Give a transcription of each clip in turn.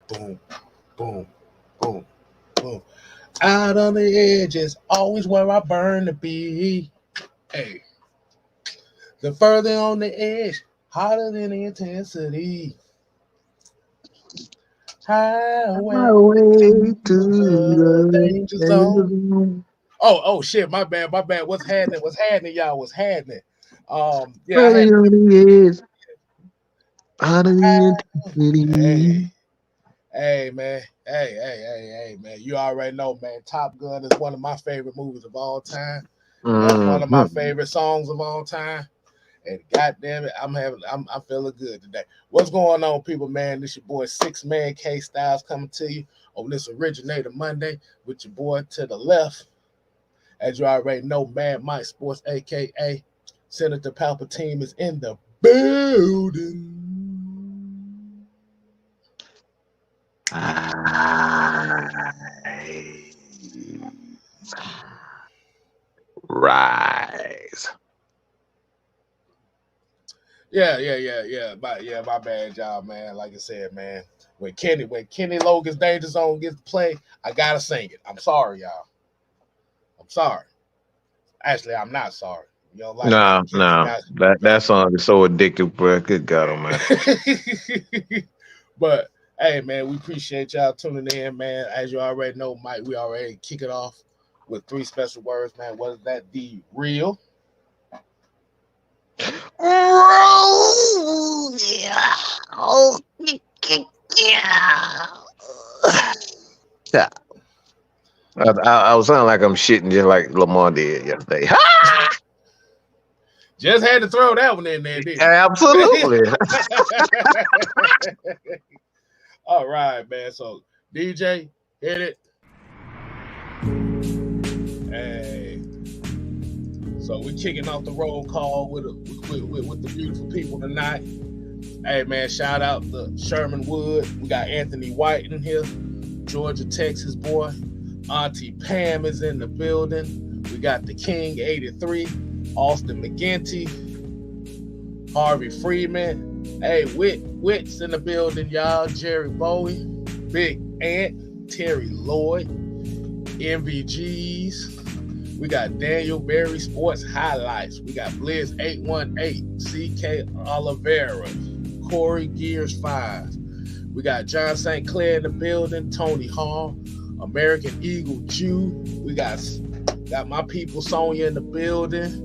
Boom, boom, boom, boom. Out on the edges, always where I burn to be. Hey, the further on the edge, hotter than the intensity. Highway Highway to to the the danger zone. end. Oh shit, my bad, my bad. What's happening? What's happening, y'all? What's happening? Yeah, I had Further on the edge, hotter than the hey, intensity. hey man. Hey, man. You already know, man. Top Gun is one of my favorite movies of all time. And that's one of my Mhm. favorite songs of all time. And goddamn it, I'm feeling good today. What's going on, people, man? This your boy Six Man K Styles coming to you on this Originator Monday with your boy to the left. As you already know, Mad Mike Sports, aka Senator Palpatine, is in the building. Rise. Rise. Yeah, my bad, y'all, man. Like I said, man, when Kenny Logan's Danger Zone gets to play, I gotta sing it. I'm sorry, y'all. I'm sorry. Actually, I'm not sorry. You don't like that, No, Kenny? no. Not, That song is so addictive, bro. Good God Almighty. but hey, man, we appreciate y'all tuning in, man. As you already know, Mike, we already kick it off with three special words, man. What is that? The real. Yeah. I was sounding like I'm shitting just like Lamar did yesterday. Just had to throw that one in there, didn't you? Absolutely. All right, man. So DJ, hit it. Hey. So we're kicking off the roll call with the beautiful people tonight. Hey man, shout out to Sherman Wood. We got Anthony White in here, Georgia, Texas boy. Auntie Pam is in the building. We got the King 83, Austin McGinty, Harvey Freeman. Hey, Wit's in the building, y'all. Jerry Bowie, Big Ant, Terry Lloyd, MVGs. We got Daniel Berry Sports Highlights. We got Blizz 818, CK Oliveira, Corey Gears 5. We got John St. Clair in the building, Tony Hall, American Eagle Jew. We got my people Sonya in the building.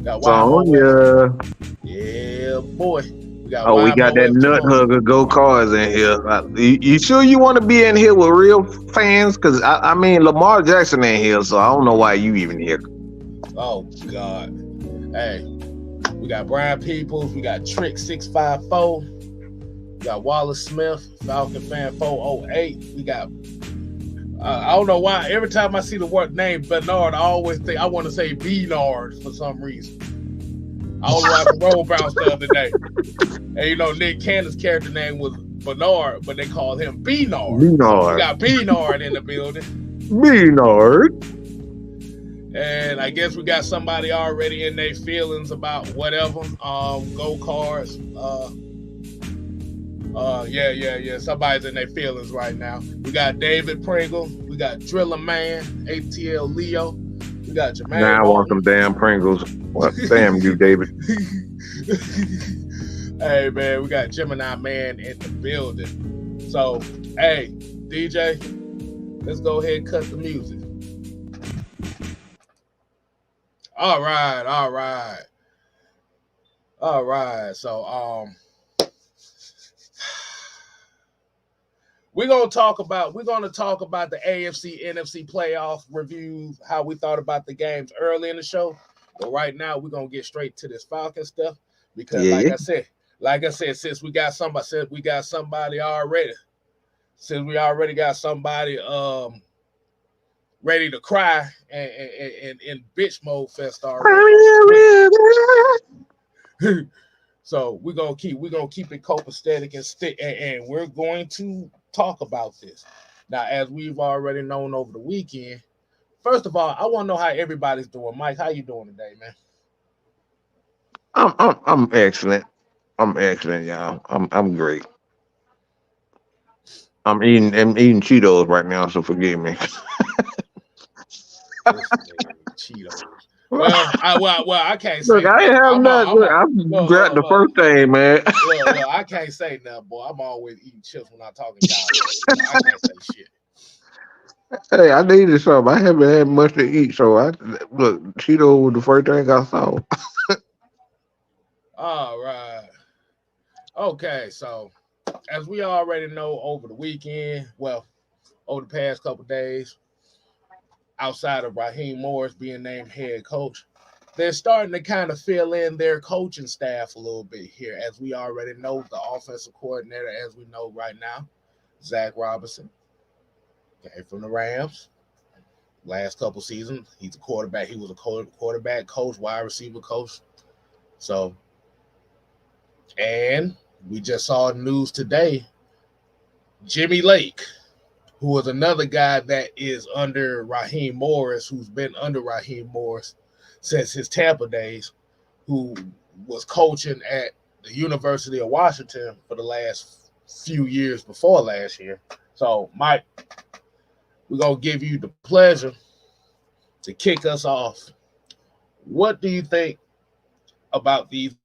Got Wild Sonya. Yeah, boy. We got Oh, we Wild got Mo that West nut Jones. hugger go cars in here. You sure you want to be in here with real fans? Because I mean, Lamar Jackson ain't here, so I don't know why you even here. Oh God. Hey, we got Brian Peoples. We got Trick 654. We got Wallace Smith, Falcon Fan 408. We got I don't know why. Every time I see the word name Bernard, I always think I want to say Bernard for some reason. I was watching Roll Bounce the other day. And you know, Nick Cannon's character name was Bernard, but they called him Bernard. So we Beanard. got Bernard in the building. Beanard. And I guess we got somebody already in their feelings about whatever. Go cards. Yeah. Somebody's in their feelings right now. We got David Pringle. We got Driller Man, ATL Leo. We got Jermaine Now I want Walton. some damn Pringles. Well, damn you, David. Hey man, we got Gemini Man in the building. So, hey, DJ, let's go ahead and cut the music. All right. So, we're gonna talk about the AFC NFC playoff reviews, how we thought about the games early in the show. But right now, we're gonna get straight to this Falcon stuff because, Yeah. like I said, since we already got somebody ready to cry and in bitch mode fest already. So we're gonna keep it copacetic and stick, and we're going to talk about this. Now, as we've already known over the weekend, first of all, I want to know how everybody's doing. Mike, how you doing today, man? I'm excellent. I'm excellent, y'all. I'm great. I'm eating Cheetos right now, so forgive me. This nigga Cheetos. I can't Look, say I ain't nothing. have nothing. Look, I grabbed the Look. first thing, man. Look, I can't say nothing, boy. I'm always eating chips when I'm talking Cowboys, so I can't say shit. Hey, I needed something. I haven't had much to eat, so I look. Cheeto was the first thing I saw. All right. Okay, so as we already know, over the weekend, well, over the past couple days, outside of Raheem Morris being named head coach, they're starting to kind of fill in their coaching staff a little bit here. As we already know, the offensive coordinator, as we know right now, Zac Robinson, came from the Rams. Last couple seasons, he's a quarterback. He was a quarterback coach, wide receiver coach. So, and we just saw news today, Jimmy Lake, who was another guy that is under Raheem Morris, who's been under Raheem Morris since his Tampa days, who was coaching at the University of Washington for the last few years before last year. So, Mike, we're going to give you the pleasure to kick us off. What do you think about these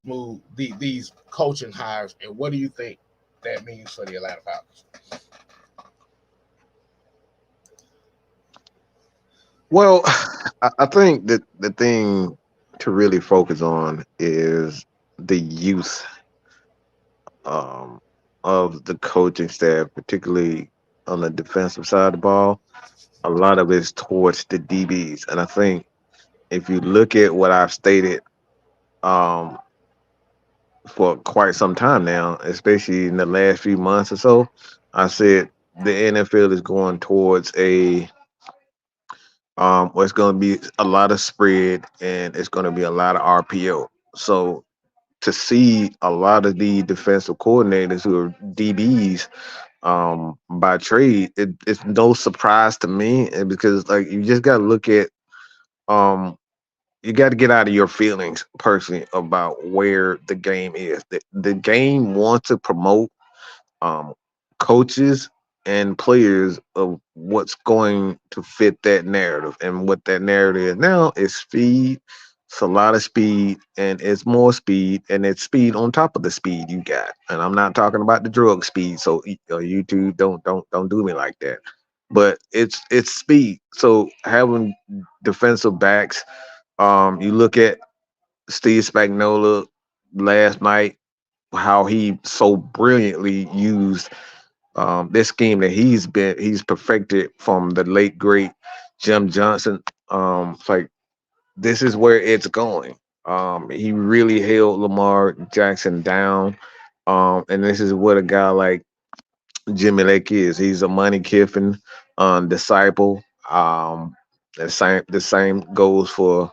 coaching hires, and what do you think that means for the Atlanta Falcons? Well, I think that the thing to really focus on is the use um, of the coaching staff, particularly on the defensive side of the ball. A lot of it's towards the DBs, and I think if you look at what I've stated um, for quite some time now, especially in the last few months or so, I said the NFL is going towards a where it's going to be a lot of spread and it's going to be a lot of RPO. So to see a lot of the defensive coordinators who are DBs by trade, it's no surprise to me because like you just got to look at um you got to get out of your feelings personally about where the game is. The game wants to promote um, coaches and players of what's going to fit that narrative. And what that narrative is now is speed. It's a lot of speed, and it's more speed, and it's speed on top of the speed you got. And I'm not talking about the drug speed. So you two don't do me like that. But it's speed. So having defensive backs, you look at Steve Spagnuolo last night, how he so brilliantly used this scheme that he's perfected from the late great Jim Johnson. It's like this is where it's going. He really held Lamar Jackson down. And this is what a guy like Jimmy Lake is. He's a Money Kiffin disciple. The same goes for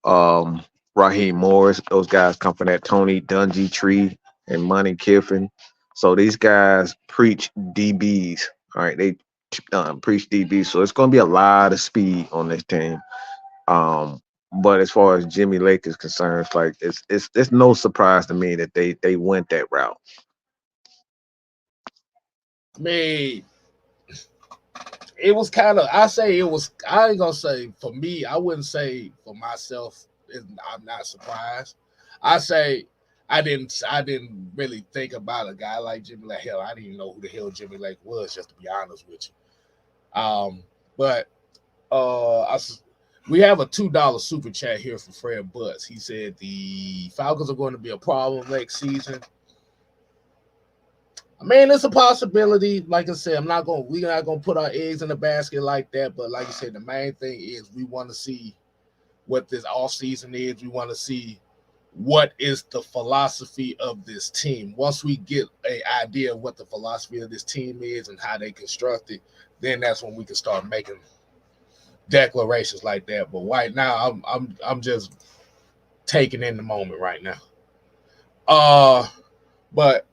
um, Raheem Morris. Those guys come from that Tony Dungy tree and Money Kiffin. So these guys preach DBs. All right, they preach DBs. So it's going to be a lot of speed on this team. Um, but as far as Jimmy Lake is concerned, it's like it's no surprise to me that they went that route. I mean, it was kind of. I say it was. I ain't gonna say for me. I wouldn't say for myself. I'm not surprised. I say I didn't. I didn't really think about a guy like Jimmy Lake. Hell, I didn't even know who the hell Jimmy Lake was. Just to be honest with you. But I, we have a $2 super chat here from Fred Butts. He said the Falcons are going to be a problem next season. I mean, it's a possibility. Like I said, we're not gonna put our eggs in the basket like that. But like I said, the main thing is we want to see what this off season is. We want to see what is the philosophy of this team. Once we get an idea of what the philosophy of this team is and how they construct it, then that's when we can start making declarations like that. But right now, I'm just taking in the moment right now. But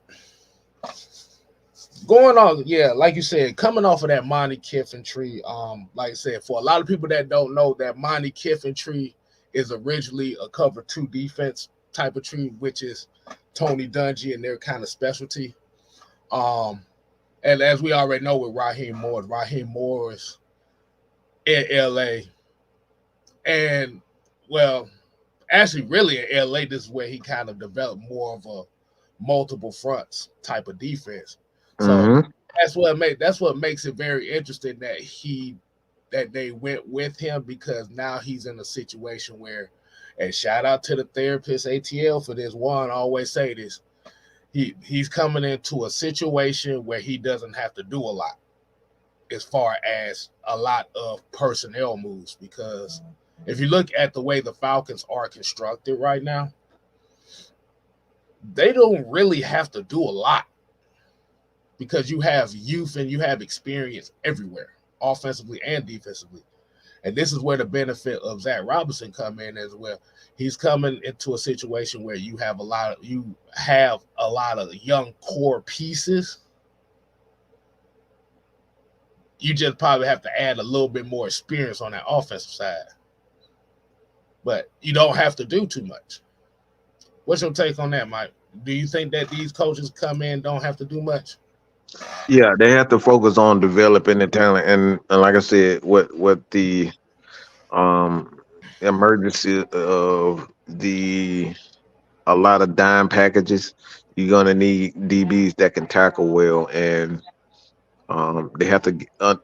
going on, yeah, like you said, coming off of that Monty Kiffin tree, like I said, for a lot of people that don't know, that Monty Kiffin tree is originally a cover two defense type of tree, which is Tony Dungy and their kind of specialty. And as we already know with Raheem Morris in LA. And well, actually really in LA, this is where he kind of developed more of a multiple fronts type of defense. So Mm-hmm. that's what makes it very interesting that they went with him, because now he's in a situation where, and shout out to the therapist ATL for this one, I always say this. He's coming into a situation where he doesn't have to do a lot as far as a lot of personnel moves, because if you look at the way the Falcons are constructed right now, they don't really have to do a lot, because you have youth and you have experience everywhere, offensively and defensively. And this is where the benefit of Zac Robinson come in as well. He's coming into a situation where you have a lot of young core pieces. You just probably have to add a little bit more experience on that offensive side. But you don't have to do too much. What's your take on that, Mike? Do you think that these coaches come in don't have to do much? Yeah, they have to focus on developing the talent, and like I said, what the um emergency of the a lot of dime packages. You're gonna need DBs that can tackle well, and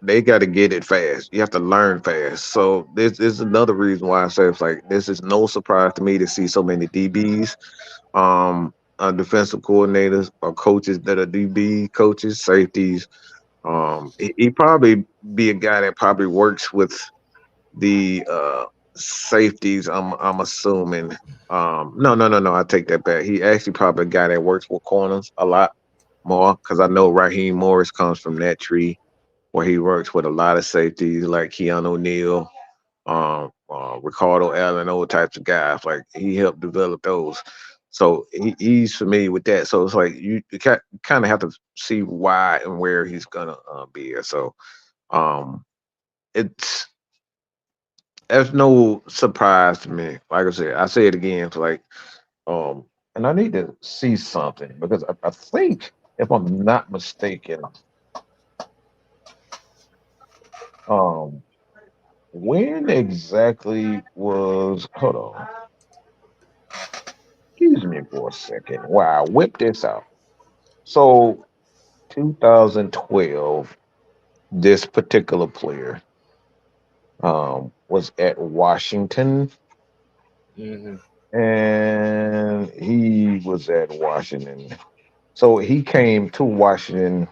they got to get it fast. You have to learn fast. So this is another reason why I say it's like this is no surprise to me to see so many DBs, defensive coordinators or coaches that are DB coaches, safeties. He probably be a guy that probably works with the safeties. I'm assuming. No. I take that back. He actually probably a guy that works with corners a lot more because I know Raheem Morris comes from that tree where he works with a lot of safeties like Keanu O'Neal, Ricardo Allen, those types of guys. Like he helped develop those. So he's familiar with that. So it's like you kind of have to see why and where he's gonna be. So um, it's that's no surprise to me. Like I said, I say it again. It's like um, and I need to see something because I think if I'm not mistaken, um, when exactly was hold on, excuse me for a second. Wow, whip this out. So 2012, this particular player was at Washington, Mm-hmm. and he was at Washington. So he came to Washington.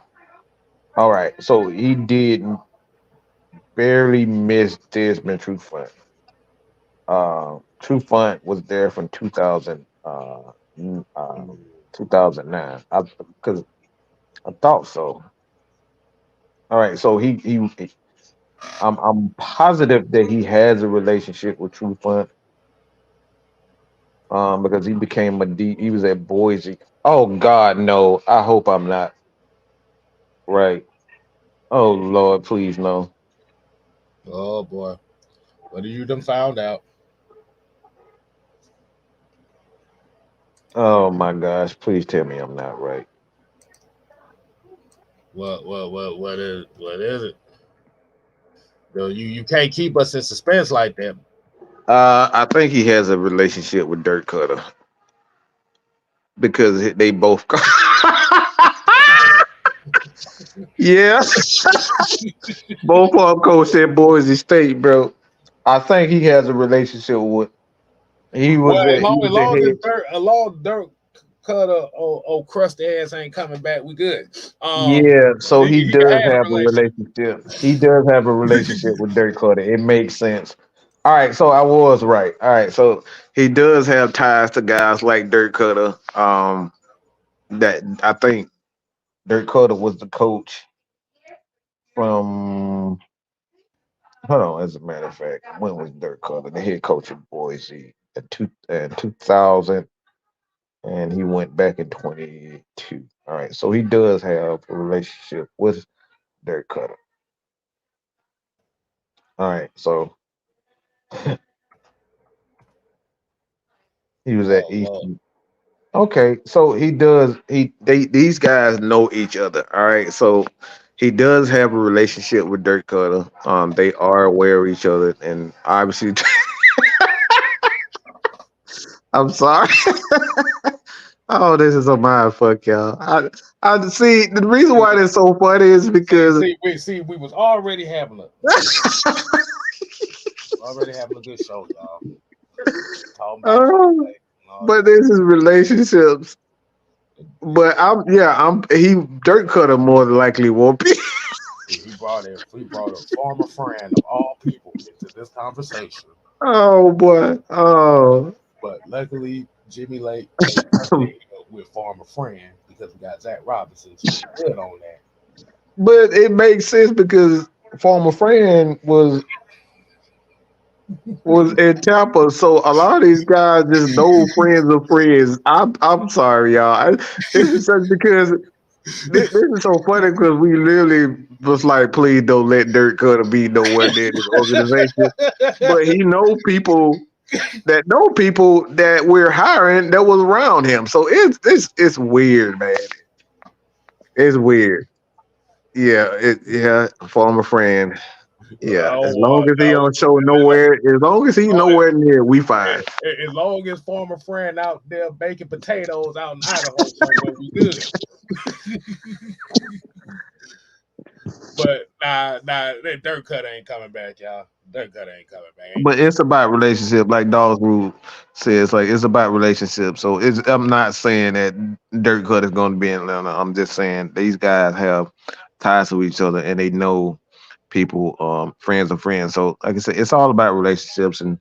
All right, so he did barely miss Desmond Trufant. Trufant was there from 2000, 2009. Because I thought so. All right, so I'm positive that he has a relationship with Trufant, because he became he was at Boise. Oh God, no! I hope I'm not right. Oh Lord, please no. Oh boy, what have you done found out? Oh my gosh, please tell me I'm not right. What is it? Yo, you can't keep us in suspense like that. I think he has a relationship with Dirk Cutter because they both. Yeah, both of them coach at Boise State, bro. I think he has a relationship with. Well, He was the head. as long Dirk Cutter crusty ass ain't coming back, we good. Yeah, so he You can does have a have a relationship. relationship. He does have a relationship with Dirk Cutter. It makes sense. All right, so I was right. All right, so he does have ties to guys like Dirk Cutter. That I think Dirk Cutter was the coach from. Hold on, as a matter of fact, when was Dirk Cutter the head coach of Boise? In 2000, and he went back in 22. All right, so he does have a relationship with Dirk Cutter. All right, so he was at Oh Lord. Eastern. Okay, so he does. These guys know each other. All right, so he does have a relationship with Dirk Cutter. They are aware of each other, and obviously, I'm sorry. Oh, this is a mind fuck, y'all. I see. The reason why it's so funny is because We was already having a good show, y'all. Talking about oh, but this is relationships. But he Dirk Cutter more than likely won't be. he brought a former friend of all people into this conversation. Oh boy. Oh. But luckily, Jimmy Lake made us with former friend because we got Zac Robinson, so we're good on that. But it makes sense because former friend was in Tampa, so a lot of these guys just know friends of friends. I'm sorry, y'all. This is such because this is so funny because we literally was like, please don't let Dirk Cutter be nowhere near this organization. But he know people that we're hiring that was around him. So it's weird, man. It's weird. Yeah, former friend. Yeah, as long as he don't show nowhere, as long as he nowhere near, we fine. As long as former friend out there baking potatoes out in Idaho somewhere, we good. But that Dirk Cutter ain't coming back, y'all. Dirk Cutter ain't coming back. But it's about relationship, like Dawes Rule says. Like it's about relationship. So I'm not saying that Dirk Cut is going to be in Atlanta. I'm just saying these guys have ties to each other and they know people, friends of friends. So like I said, it's all about relationships and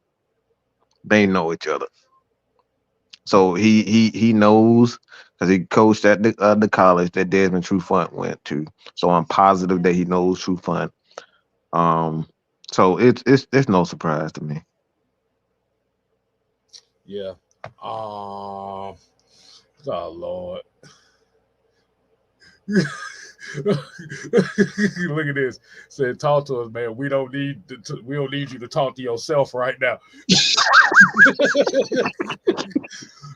they know each other. So he knows because he coached at the college that Desmond Trufant went to. So I'm positive that he knows Trufant. Um, so it's no surprise to me. Yeah. Oh Lord. Look at this. Said, talk to us, man. We don't need you to talk to yourself right now.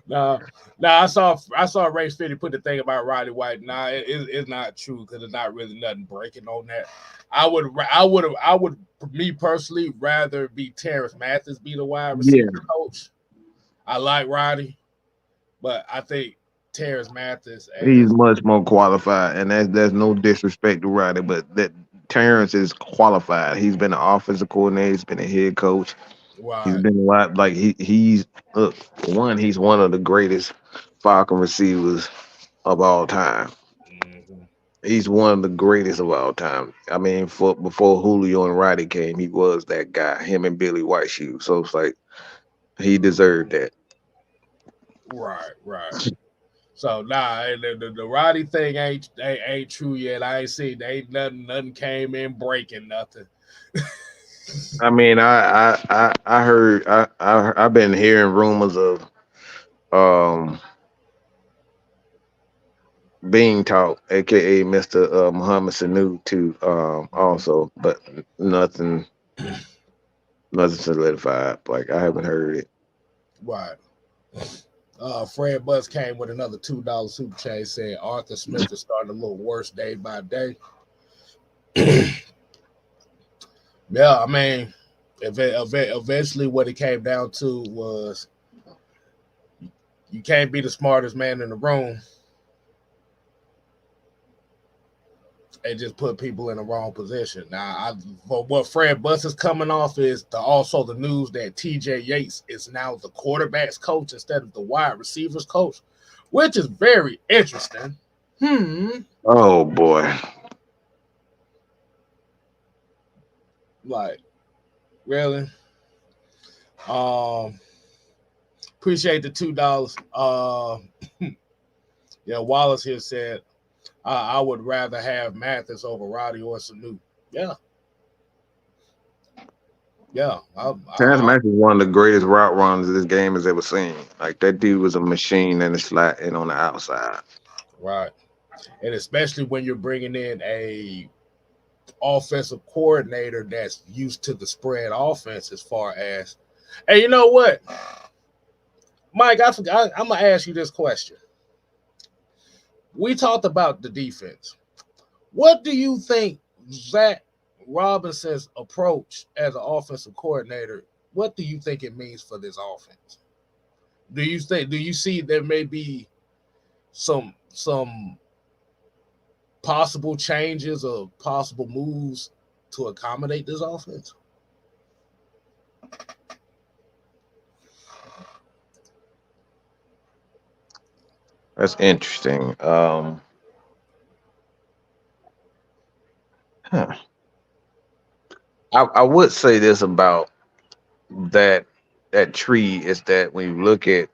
Now, I saw Ray Fitty put the thing about Roddy White. Nah, it's not true because it's not really nothing breaking on that. I would me personally rather be Terrence Mathis be the wide receiver coach. I like Roddy, but I think Terrence Mathis He's as much more qualified, and there's no disrespect to Roddy, but that Terrence is qualified. He's been an offensive coordinator. He's been a head coach. He's wide. been a lot. Like he's look he's one of the greatest Falcon receivers of all time. Mm-hmm. He's one of the greatest of all time. I mean, for before Julio and Roddy came, he was that guy. Him and Billy Whiteshoe. So it's like he deserved that. Right. So the Roddy thing ain't true yet. I ain't seen ain't nothing came in breaking nothing. I mean, I heard I've been hearing rumors of um Being Talk, aka Mr. Muhammad Sanu, too. Also, but nothing, nothing solidified. Like I haven't heard it. Right. Fred Buzz came with another $2 super chat saying Arthur Smith is starting a little worse day by day. Yeah, I mean, eventually what it came down to was you can't be the smartest man in the room and just put people in the wrong position. Now, what Fred Bus is coming off is also the news that TJ Yates is now the quarterback's coach instead of the wide receivers coach, which is very interesting. Oh boy. Like, really? Appreciate the $2. Yeah, Wallace here said I would rather have Mathis over Roddy or Sanu. Yeah. Terrence Mack is one of the greatest route runners this game has ever seen. Like that dude was a machine in the slot and on the outside. Right. And especially when you're bringing in a offensive coordinator that's used to the spread offense as far as, hey, you know what? Mike, I forgot. I'm gonna ask you this question. We talked about the defense. What do you think Zac Robinson's approach as an offensive coordinator? What do you think it means for this offense? Do you see there may be some possible changes or possible moves to accommodate this offense? That's interesting. Huh. I would say this about that that tree is that when you look at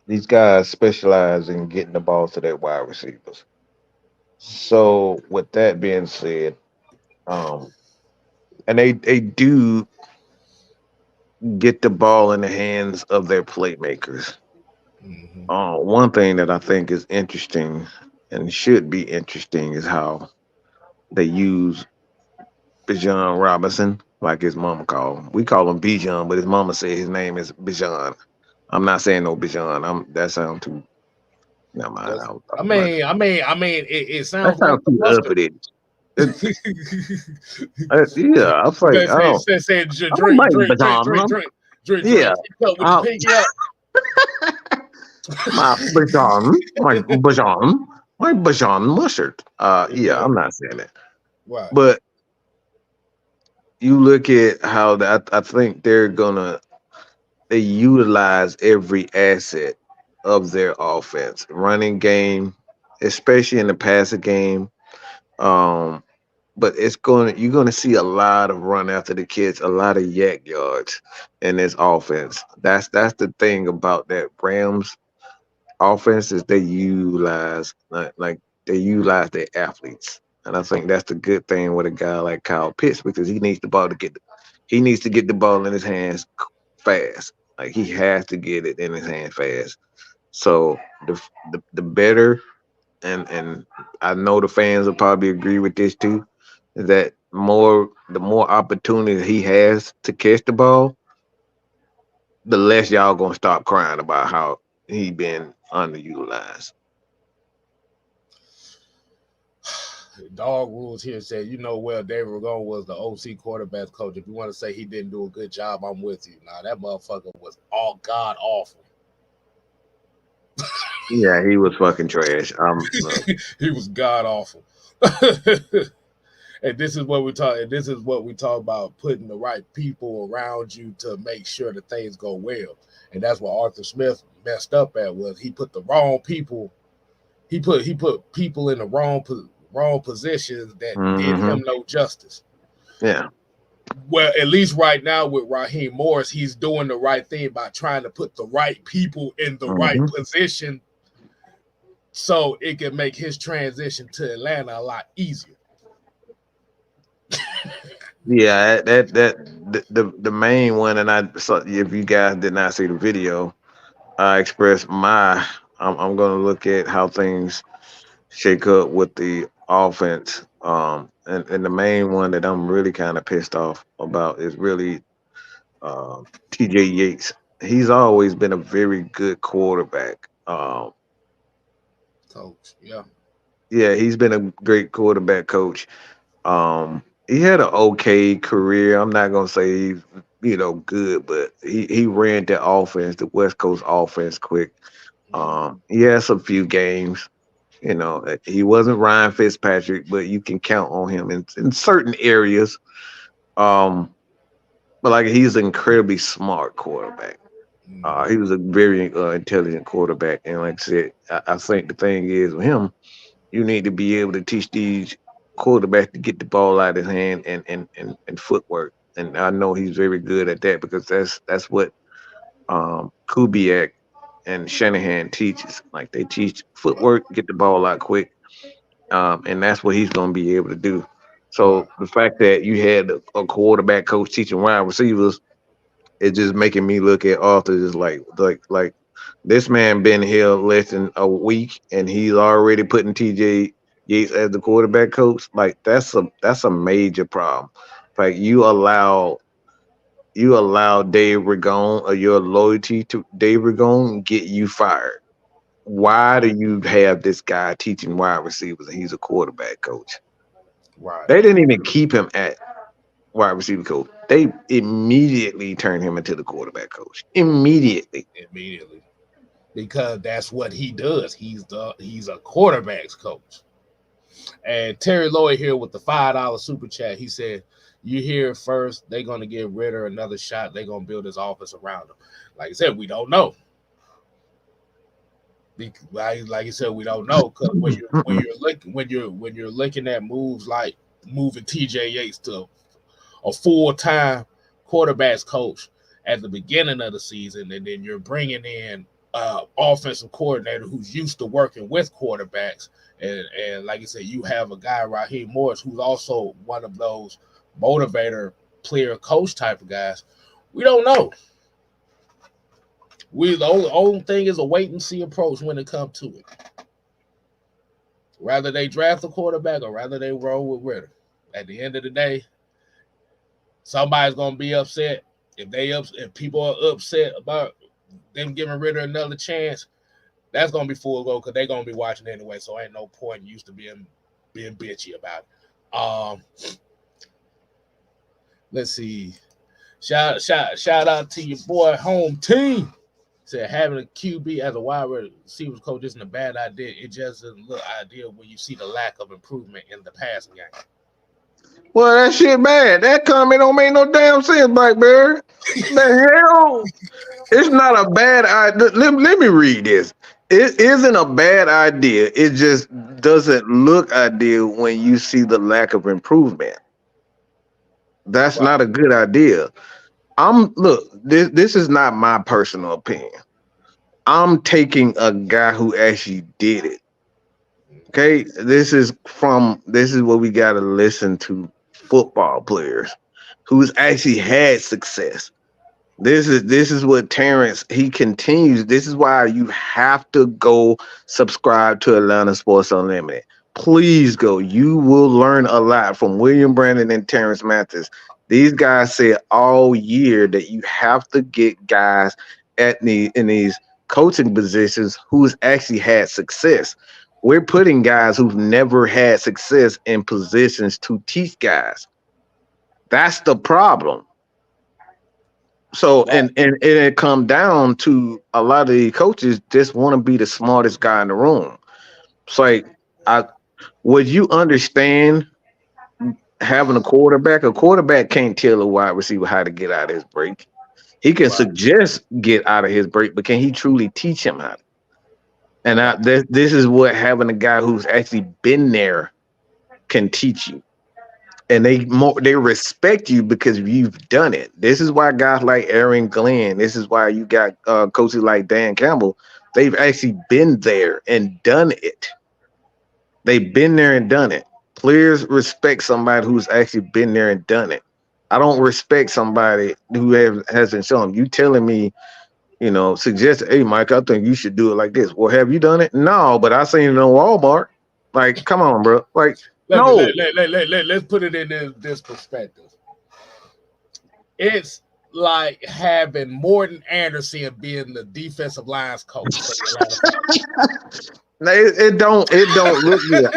these guys specialize in getting the ball to their wide receivers. So with that being said, um, and they do get the ball in the hands of their playmakers. Mm-hmm. One thing that I think is interesting and should be interesting is how they use Bijan Robinson, like his mama call him. We call him Bijan, but his mama said his name is Bijan. I'm not saying no Bijan. That sounds too. Never mind. I'll talk about it. It That sounds like sounds the too mustard. uppity. It, yeah, I was like, oh, Say, oh my Bijan. Yeah, drink. Keep up with your uh, pinky up. my Bijan, my Bijan mustard. Yeah, Yeah, I'm not saying it, right. but you look at how that. I think they utilize every asset of their offense, running game, especially in the passing game. Um, but you're gonna see a lot of run after the kids, a lot of yak yards in this offense. That's the thing about that Rams offense is they utilize like they utilize their athletes. And I think that's the good thing with a guy like Kyle Pitts because he needs to get the ball in his hands fast. Like he has to get it in his hand fast. So the better and I know the fans will probably agree with this too, is that the more opportunity he has to catch the ball, the less y'all gonna stop crying about how he been underutilized. Dog rules here said, well, David Ragone was the OC quarterbacks coach. If you want to say he didn't do a good job, I'm with you. Nah, that motherfucker was all god awful. Yeah, he was fucking trash. He was god awful. And this is what we talk. And this is what we talk about: putting the right people around you to make sure that things go well. And that's what Arthur Smith messed up at was he put the wrong people. He put people in the wrong positions that did Mm-hmm. him no justice. Yeah. Well, at least right now with Raheem Morris, he's doing the right thing by trying to put the right people in the right Mm-hmm. position so it can make his transition to Atlanta a lot easier. Yeah, the main one, and I saw if you guys did not see the video, I expressed my I'm gonna look at how things shake up with the offense. And the main one that I'm really kind of pissed off about is really TJ Yates. He's always been a very good quarterback. Coach, yeah. Yeah, he's been a great quarterback coach. He had an okay career. I'm not gonna say he's good, but he ran the offense, the West Coast offense, quick. He had some few games. He wasn't Ryan Fitzpatrick, but you can count on him in certain areas. Um, but like he's an incredibly smart quarterback. He was a very intelligent quarterback, and like I said, I think the thing is with him, you need to be able to teach these quarterbacks to get the ball out of his hand and footwork. And I know he's very good at that because that's what Kubiak and Shanahan teaches. Like they teach footwork, get the ball out quick, and that's what he's going to be able to do. Right. So the fact that you had a quarterback coach teaching wide receivers is just making me look at Arthur just like this man been here less than a week and he's already putting TJ Yates as the quarterback coach. Like that's a major problem. Like you allow you allow Dave Ragone or your loyalty to Dave Ragone get you fired. Why do you have this guy teaching wide receivers and he's a quarterback coach? Right. They didn't even keep him at wide receiver coach. They immediately turned him into the quarterback coach. Immediately. Because that's what he does. He's a quarterback's coach. And Terry Lloyd here with the $5 super chat. He said, "You hear it first. They're gonna give Ritter another shot. They're gonna build his offense around him." Like I said, we don't know. Like I said, we don't know because when you're looking at moves like moving TJ Yates to a full-time quarterbacks coach at the beginning of the season, and then you're bringing in offensive coordinator who's used to working with quarterbacks, and like I said, you have a guy Raheem Morris who's also one of those motivator, player, coach type of guys. We don't know. The only thing is a wait and see approach when it comes to it. Rather they draft a quarterback or rather they roll with Ritter. At the end of the day, somebody's gonna be upset. If people are upset about them giving Ritter another chance, that's gonna be full go because they're gonna be watching anyway. So ain't no point used to being bitchy about it. Let's see. Shout out to your boy home team. Said having a QB as a wide receivers coach isn't a bad idea. It just doesn't look ideal when you see the lack of improvement in the passing game. Well, that shit bad. That comment don't make no damn sense, Blackberry. The hell? It's not a bad idea. Let me read this. It isn't a bad idea. It just doesn't look ideal when you see the lack of improvement. That's not a good idea. This is not my personal opinion. I'm taking a guy who actually did it. Okay, this is what we got to listen to football players who's actually had success. This is what Terrence, he continues. This is why you have to go subscribe to Atlanta Sports Unlimited. Please go. You will learn a lot from William Brandon and Terrence Mathis. These guys said all year that you have to get guys in these coaching positions who's actually had success. We're putting guys who've never had success in positions to teach guys. That's the problem. So and it come down to a lot of the coaches just want to be the smartest guy in the room. It's like, would you understand having a quarterback can't tell a wide receiver how to get out of his break. He can suggest get out of his break, but can he truly teach him how to? And this is what having a guy who's actually been there can teach you. And they respect you because you've done it. This is why guys like Aaron Glenn, this is why you got coaches like Dan Campbell, they've actually been there and done it. They've been there and done it. Players respect somebody who's actually been there and done it. I don't respect somebody who hasn't shown. You telling me, suggest, hey, Mike, I think you should do it like this. Well, have you done it? No, but I seen it on Walmart. Like, come on, bro. Like, let's put it in this perspective. It's like having Morton Anderson being the defensive lines coach. It don't look good.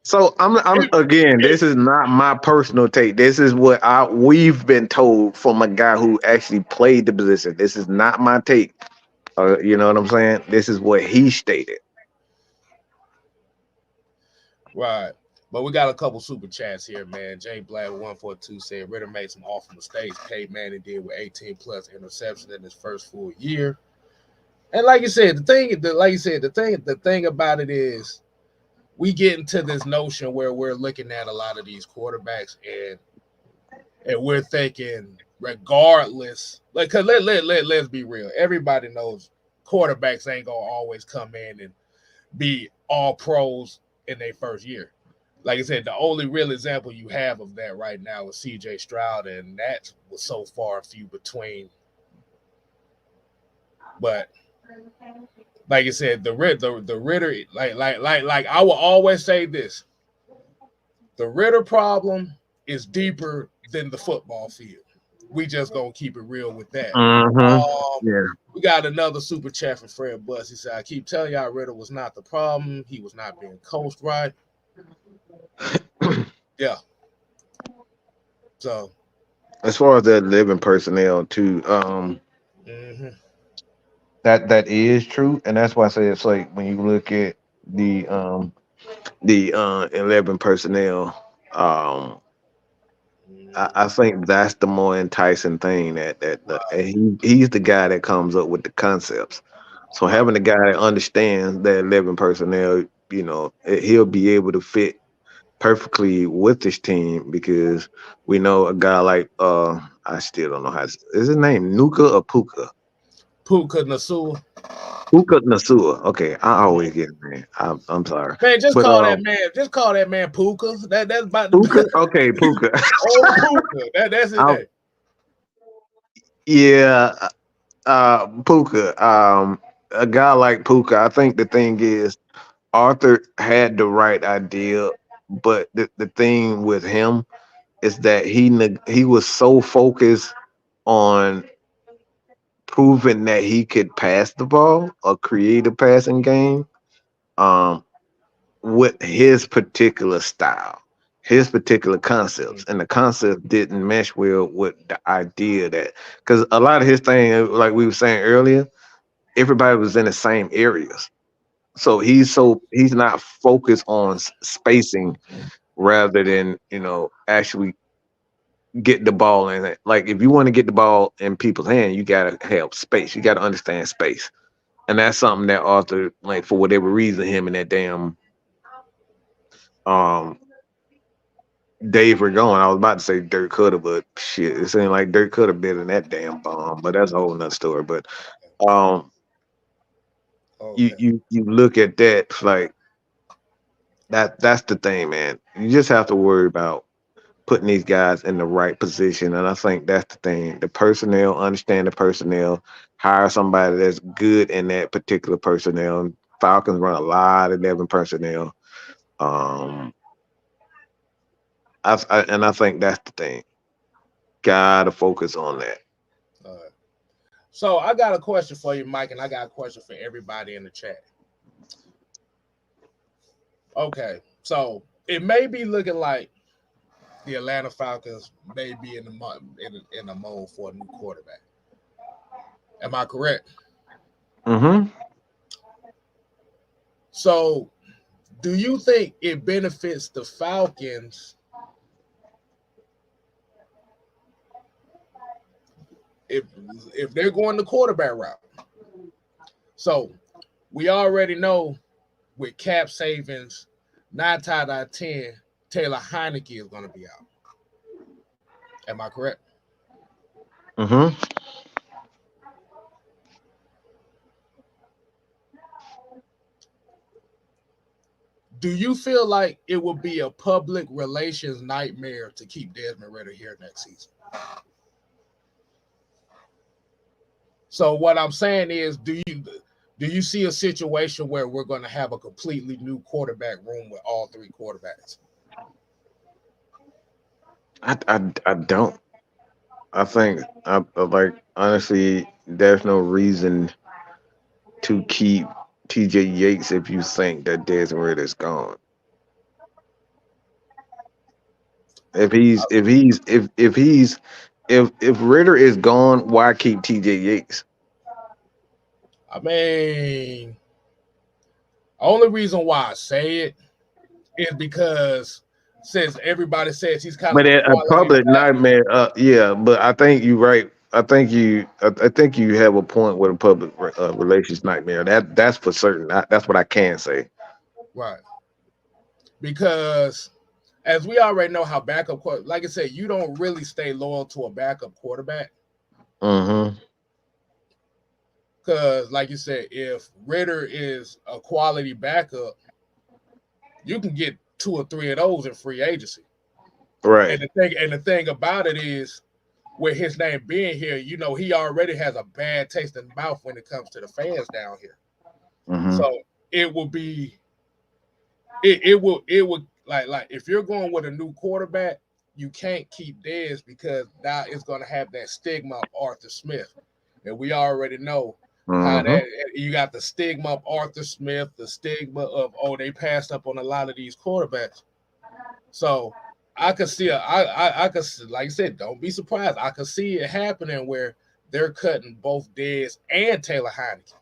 So I'm again, this is not my personal take. This is what we've been told from a guy who actually played the position. This is not my take. You know what I'm saying? This is what he stated. Right. But we got a couple super chats here, man. Jay Black 142 said Ritter made some awful mistakes. Peyton Manning did with 18 plus interceptions in his first full year. And like you said, the thing about it is we get into this notion where we're looking at a lot of these quarterbacks and we're thinking regardless, like, cause let's be real. Everybody knows quarterbacks ain't gonna always come in and be all pros in their first year. Like I said, the only real example you have of that right now is CJ Stroud, and that was so far few between. But like I said, the Ritter, like I will always say this: the Ritter problem is deeper than the football field. We just gonna keep it real with that. Yeah. We got another super chat from Fred Bus. He said, "I keep telling y'all Ritter was not the problem. He was not being coached right." Yeah. So, as far as that living personnel too, mm-hmm. that is true, and that's why I say it's like when you look at the 11 personnel, I think that's the more enticing thing and he's the guy that comes up with the concepts. So Right. having a guy that understands that 11 personnel, he'll be able to fit perfectly with this team because we know a guy like I still don't know is his name Nuka or Puka? Puka Nasua. Puka Nasua. Okay, I always get it, man. I'm sorry, Man, just but call that man. Just call that man Puka. That's about the Puka. Okay, Puka. old Puka. That's his I, name. yeah, Puka. A guy like Puka. I think the thing is Arthur had the right idea, but the thing with him is that he was so focused on proving that he could pass the ball or create a passing game um with his particular style, his particular concepts, and the concept didn't mesh well with the idea that because a lot of his thing, like we were saying earlier, everybody was in the same areas. So he's not focused on spacing rather than actually get the ball in it. Like if you want to get the ball in people's hand, you gotta have space. You gotta understand space, and that's something that Arthur, like for whatever reason, him and that damn um Dave were going. I was about to say Dirk Cutter, but shit, it seemed like Dirk could have been in that damn bomb. But that's a whole nother story. But um, Okay. you look at that like that's the thing, man. You just have to worry about putting these guys in the right position. And I think that's the thing. The personnel, understand the personnel, hire somebody that's good in that particular personnel. Falcons run a lot of 11 personnel. Um, and I think that's the thing. Gotta focus on that. All right. So I got a question for you, Mike, and I got a question for everybody in the chat. Okay. So it may be looking like the Atlanta Falcons may be in the mode for a new quarterback. Am I correct? Mm-hmm. So do you think it benefits the Falcons if they're going the quarterback route? So we already know with cap savings, 9 times out of 10, Taylor Heineke is going to be out. Am I correct? Mm-hmm. Do you feel like it will be a public relations nightmare to keep Desmond Ritter here next season? So what I'm saying is, do you see a situation where we're going to have a completely new quarterback room with all 3 quarterbacks? I don't. I think like honestly, there's no reason to keep TJ Yates if you think that Desmond Ritter is gone. If Ritter is gone, why keep TJ Yates? I mean, only reason why I say it is because since everybody says he's kind of But a a quality public backup, nightmare, yeah. But I think you're right. I think you have a point with a public relations nightmare. That's for certain. That's what I can say. right? Because as we already know how like I said, you don't really stay loyal to a backup quarterback. Mm-hmm. Because, like you said, if Ritter is a quality backup, you can get 2 or 3 of those in free agency. Right. And the thing about it is, with his name being here, he already has a bad taste in the mouth when it comes to the fans down here. Mm-hmm. So it will be, it will like if you're going with a new quarterback, you can't keep Dez because now it's going to have that stigma of Arthur Smith. And we already know how Mm-hmm. that you got the stigma of Arthur Smith, the stigma of, oh, they passed up on a lot of these quarterbacks. So I could see, I could, like I said, don't be surprised. I could see it happening where they're cutting both Dez and Taylor Heineke.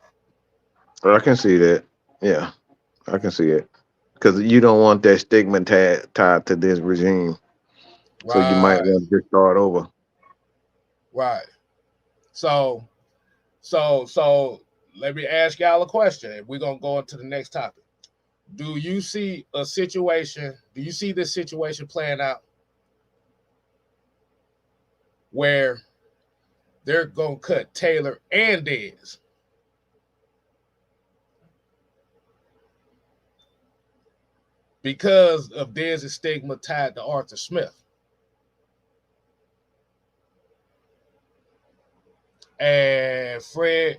I can see that. Yeah, I can see it. Because you don't want that stigma tied to this regime. So you might Right, want to just start over. right. So, so let me ask y'all a question. We're gonna go into the next topic. Do you see a situation? Do you see this situation playing out where they're gonna cut Taylor and Dez because of Dez's stigma tied to Arthur Smith? And Fred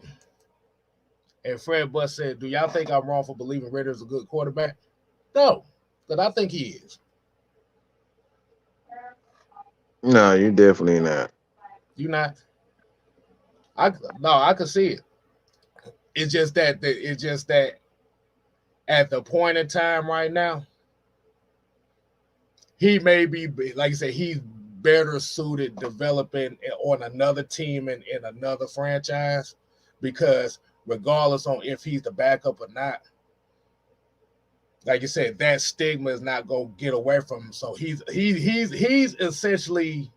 Buss said, "Do y'all think I'm wrong for believing Ritter's a good quarterback?" No, but I think he is. No, you definitely not. You not? I can see it. It's just that at the point in time right now, he may be, like you said, he's better suited developing on another team in another franchise, because regardless on if he's the backup or not, like you said, that stigma is not gonna get away from him. So he's essentially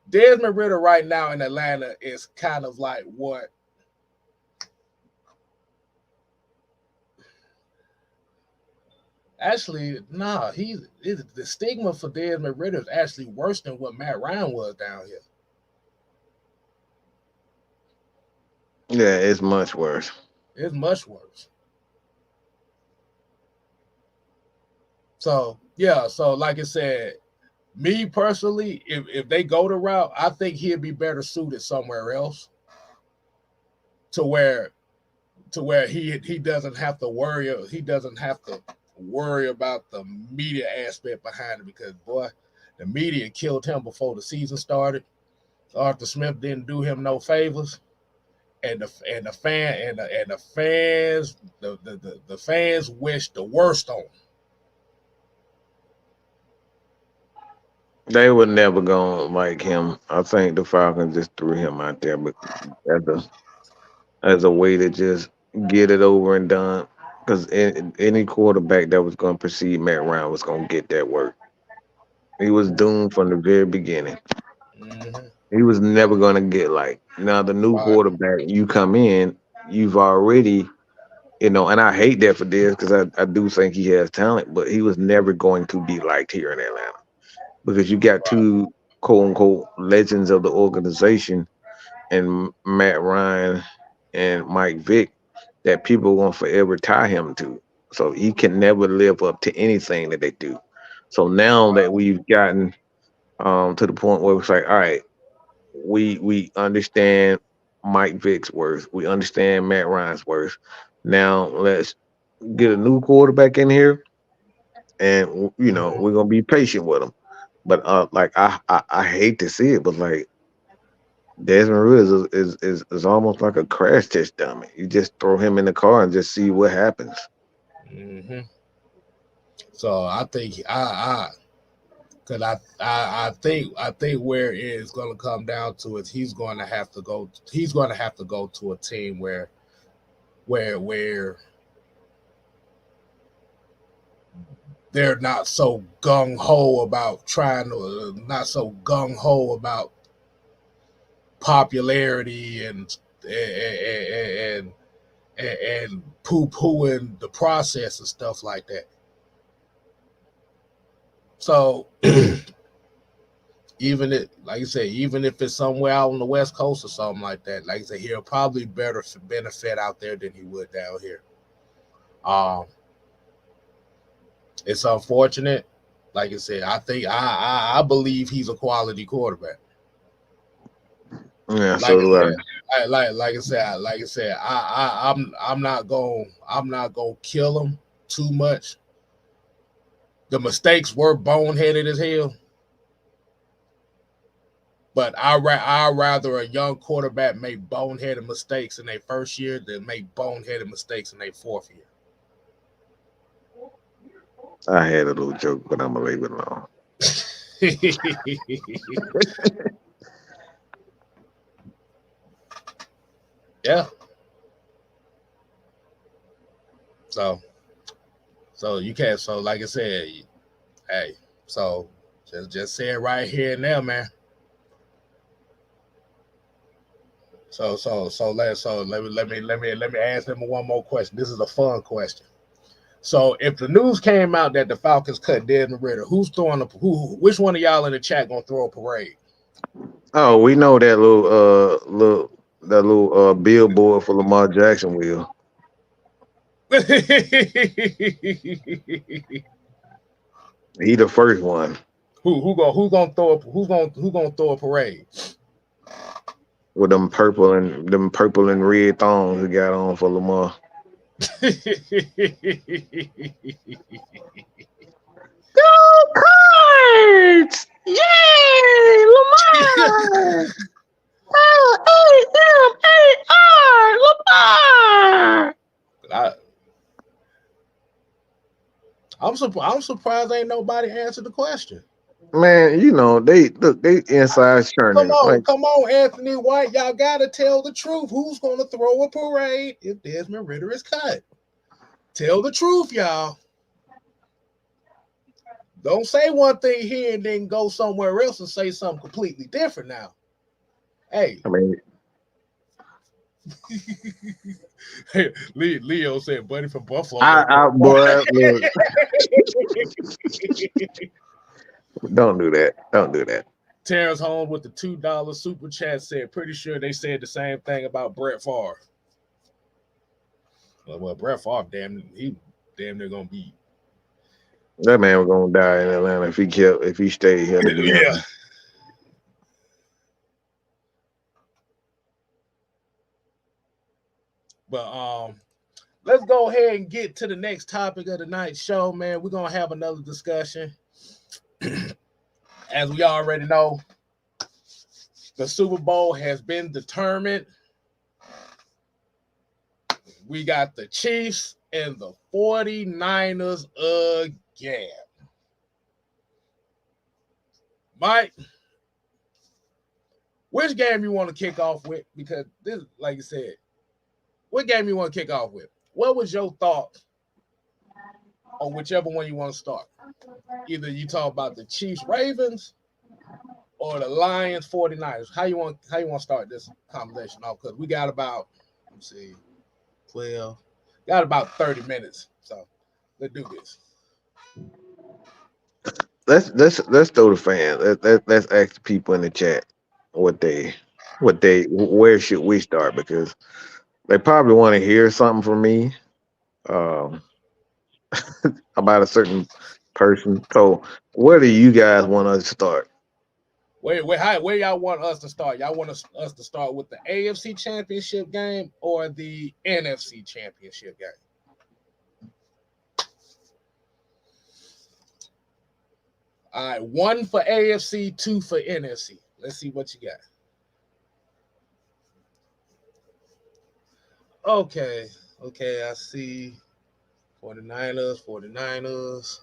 Desmond Ridder right now in Atlanta is kind of like what. Actually, nah, the stigma for Desmond Ridder is actually worse than what Matt Ryan was down here. Yeah, it's much worse. It's much worse. So yeah, so like I said, me personally, if they go the route, I think he'd be better suited somewhere else to where he doesn't have to worry about the media aspect behind it, because boy, the media killed him before the season started. Arthur Smith didn't do him no favors, and the fans wish the worst on him. They were never gonna like him. I think the Falcons just threw him out there, but as a way to just get it over and done. Because any quarterback that was gonna precede Matt Ryan was gonna get that work. He was doomed from the very beginning. Mm-hmm. He was never gonna get like now the new Right. quarterback. You come in, you've already and I hate that for this because I do think he has talent, but he was never going to be liked here in Atlanta because you got Right. two quote unquote legends of the organization and Matt Ryan and Mike Vick that people want forever tie him to. So he can never live up to anything that they do. So now that Right. we've gotten to the point where it's like, all right, we understand Mike Vick's worth, we understand Matt Ryan's worth. Now let's get a new quarterback in here, and Mm-hmm. we're gonna be patient with him. But like I hate to see it, but like Desmond Ritter is almost like a crash test dummy. You just throw him in the car and just see what happens. Mm-hmm. So I think because I think where it's going to come down to is he's going to have to go. He's going to have to go to a team where they're not so gung ho about not so gung ho about popularity and and poo pooing the process and stuff like that. So even if, like you said, even if it's somewhere out on the West Coast or something like that, like I said, he'll probably better benefit out there than he would down here. Um, it's unfortunate. Like I said, I think I believe he's a quality quarterback. Yeah, Like so I do I. said, I'm not gonna kill him too much. The mistakes were boneheaded as hell, But I'd rather a young quarterback make boneheaded mistakes in their first year than make boneheaded mistakes in their fourth year. I had a little joke, but I'm gonna leave it alone. Yeah. So you can't. So like I said, hey. So just say it right here and now, man. Let me ask them one more question. This is a fun question. So if the news came out that the Falcons cut Desmond Ritter, who's throwing a who? Which one of y'all in the chat gonna throw a parade? Oh, we know that little billboard for Lamar Jackson will. He the first one who gonna throw a parade? with them purple and red thongs he got on for Lamar. Go Cards! Yay, Lamar! Lamar! I, I'm surprised ain't nobody answered the question. Man, they inside churning. Like, Come on, Anthony White. Y'all gotta tell the truth. Who's gonna throw a parade if Desmond Ritter is cut? Tell the truth, y'all. Don't say one thing here and then go somewhere else and say something completely different now. Hey. I mean, Leo said, buddy from Buffalo. Boy, look. Don't do that. Don't do that. Terrence Holmes with the $2 super chat said, pretty sure they said the same thing about Brett Favre. Well, Brett Favre, damn near gonna be. That man was gonna die in Atlanta if he stayed here. Yeah. But let's go ahead and get to the next topic of the night's show, man. We're gonna have another discussion. As we already know, the Super Bowl has been determined. We got the Chiefs and the 49ers again. Mike, which game you want to kick off with? Because this, like you said, what game you want to kick off with? What was your thought on whichever one you want to start? Either you talk about the Chiefs Ravens or the Lions 49ers. How you want to start this conversation off? Because we got about 12, got about 30 minutes. So let's do this. Let's throw the fans. Let's ask the people in the chat where should we start, because they probably want to hear something from me about a certain person. So where do you guys want us to start? Where y'all want us to start? Y'all want us to start with the AFC Championship game or the NFC Championship game? All right, 1 for AFC, 2 for NFC. Let's see what you got. Okay, I see 49ers.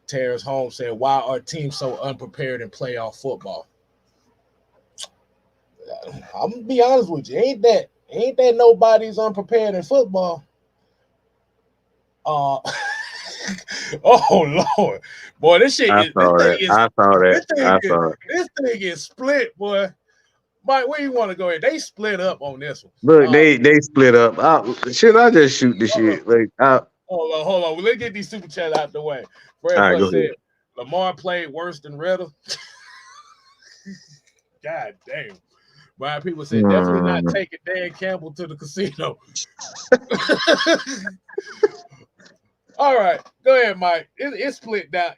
Terrence Holmes said, why are teams so unprepared in playoff football? I'm gonna be honest with you. Ain't that nobody's unprepared in football? Oh Lord, boy, this shit. I saw that. This thing is split, boy. Mike, where you want to go here? They split up on this one. Look, they split up. Should I just shoot the shit? Like, hold on. Well, let's get these super chats out the way. Fred right, said ahead. Lamar played worse than Ritter. God damn. Brian people said definitely not taking Dan Campbell to the casino. All right, go ahead, Mike. It's split down.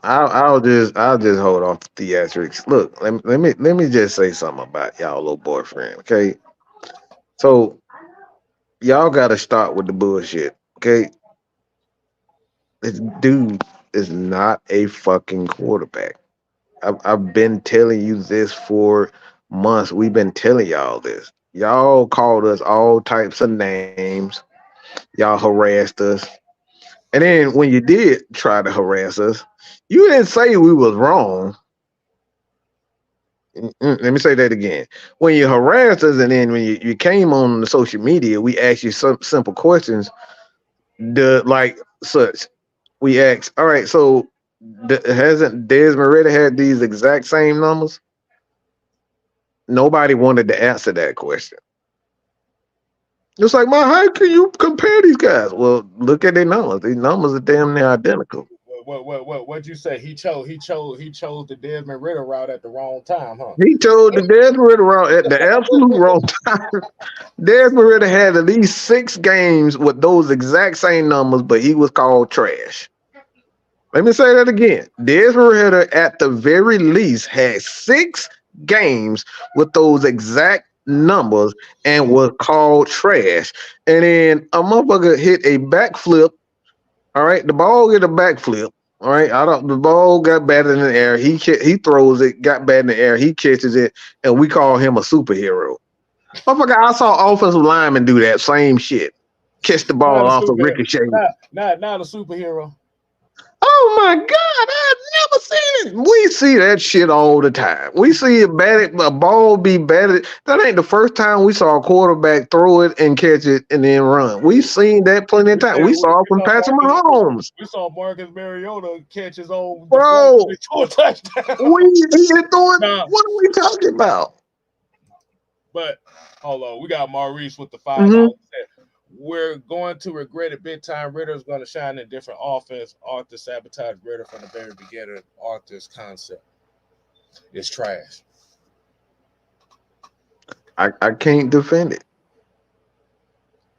I'll just hold off the theatrics. Look, let me just say something about y'all little boyfriend. Okay, so y'all got to start with the bullshit. Okay, This dude is not a fucking quarterback. I've been telling you this for months. We've been telling y'all this. Y'all called us all types of names. Y'all harassed us. And then when you did try to harass us, you didn't say we was wrong. Let me say that again. When you harassed us and then when you came on the social media, we asked you some simple questions. Like such. We asked, all right, so hasn't Des Merida had these exact same numbers? Nobody wanted to answer that question. It's like, man, how can you compare these guys? Well, look at their numbers. These numbers are damn near identical. What'd you say? He chose the Desmond Ritter route at the wrong time, huh? He told the Des Merida wrong at the absolute wrong time. Des Merida had at least 6 games with those exact same numbers, but he was called trash. Let me say that again. Des Merida, at the very least, had 6 games with those exact numbers and was called trash. And then a motherfucker hit a backflip. All right, the ball get a backflip. All right, the ball got batted in the air. He throws it, got batted in the air. He catches it, and we call him a superhero. Motherfucker, I saw offensive linemen do that same shit. Catch the ball Not a off the super, ricochet. not a superhero. Oh my God, I've never seen it. We see that shit all the time. We see a ball be batted. That ain't the first time we saw a quarterback throw it and catch it and then run. We've seen that plenty of We times. said We we, saw it we from saw Patrick Marcus. Mahomes. We saw Marcus Mariota catch his own deflection Bro, into a touchdown. he didn't throw it. Nah, What are we talking about? but hold on, we got Maurice with the Mm-hmm. $5. We're going to regret it big time. Ritter's going to shine in different offense. Arthur sabotaged Ritter from the very beginning. Arthur's concept is trash. I can't defend it.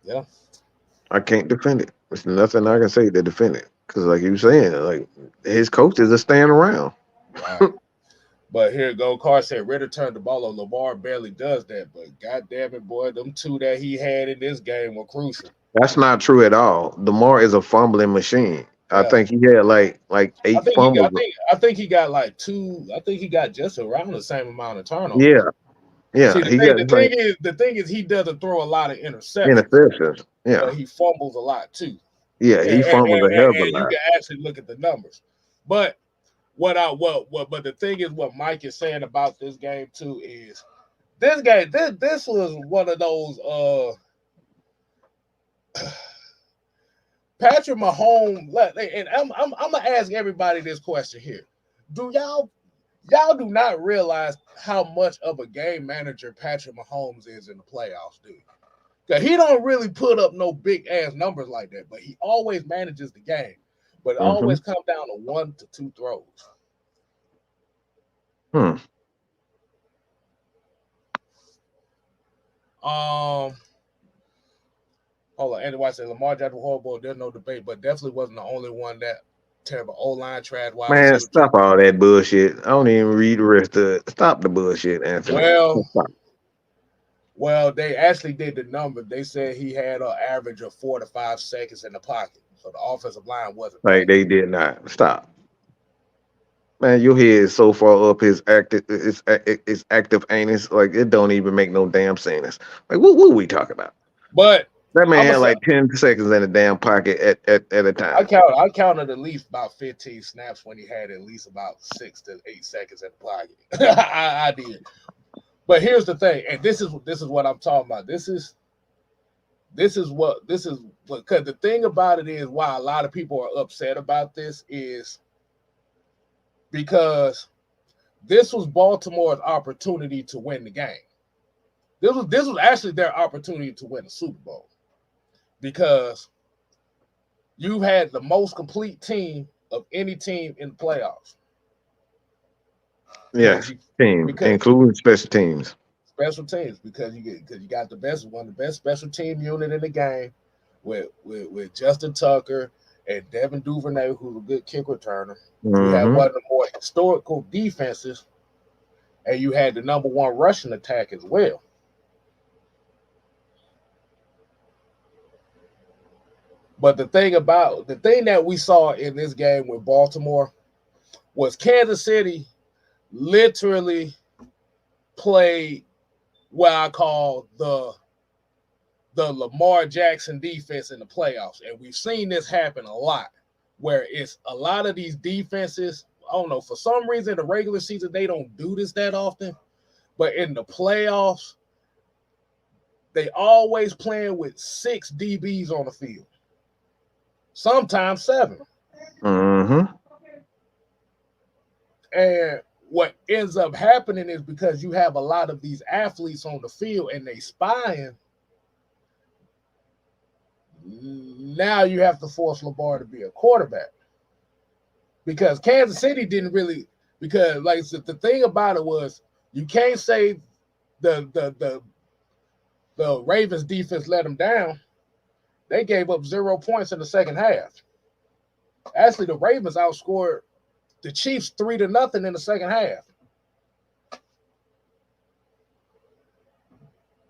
Yeah. I can't defend it. There's nothing I can say to defend it. Because like you were saying, like his coaches are staying around. Right. But here go. Carr said Ritter turned the ball on. Lamar barely does that. But God damn it, boy, them 2 that he had in this game were crucial. That's not true at all. Demar is a fumbling machine. I Yeah. think he had like I 8 think he got. fumbles. I think he got like 2. I think he got just around the same amount of turnovers. Yeah, See, yeah. the He thing, got the like thing is, the thing is, he doesn't throw a lot of interceptions, interceptions. but Yeah, he fumbles a lot too. yeah. And, He and, fumbles a and, hell of a and you lot. can actually look at the numbers. But but the thing is, what Mike is saying about this game too is this game. This was one of those. Patrick Mahomes, and I'm gonna ask everybody this question here: Do y'all do not realize how much of a game manager Patrick Mahomes is in the playoffs, dude? Because he don't really put up no big ass numbers like that, but he always manages the game. But it Mm-hmm. always comes down to 1 to 2 throws. Hmm. Um, Hold on. Andy White said Lamar Jackson was horrible. There's no debate, but definitely wasn't the only one that terrible. O line trash, wide Man, receiver trash. stop all that bullshit. I don't even read the rest of it. Stop the bullshit, Anthony. Well, Stop. they actually did the number. They said he had an average of 4 to 5 seconds in the pocket, so the offensive line wasn't Like paying. they did not. Stop. Man, your head is so far up his active anus, like it don't even make no damn sense. Like what are we talking about? But That man I'm had gonna say like 10 seconds in the damn pocket at a time. I counted at least about 15 snaps when he had at least about 6 to 8 seconds in the pocket. I did. But here's the thing, and this is what I'm talking about. This is what because the thing about it is why a lot of people are upset about this is because this was Baltimore's opportunity to win the game. This was actually their opportunity to win the Super Bowl because you've had the most complete team of any team in the playoffs. Yes, team, Because including special teams. special teams because you got the best one of the best special team unit in the game with Justin Tucker and Devin Duvernay, who's a good kick returner. You had Mm-hmm. one of the more historical defenses, and you had the number 1 rushing attack as well. But the thing that we saw in this game with Baltimore was Kansas City literally played what I call the Lamar Jackson defense in the playoffs. And we've seen this happen a lot, where it's a lot of these defenses, I don't know, for some reason, the regular season, they don't do this that often. But in the playoffs, they always playing with 6 DBs on the field. Sometimes 7. Mm-hmm. And what ends up happening is because you have a lot of these athletes on the field and they spying, now you have to force Lamar to be a quarterback. Because Kansas City didn't really, because like the thing about it was, you can't say the Ravens defense let them down. They gave up 0 points in the second half. Actually, the Ravens outscored the Chiefs 3-0 in the second half.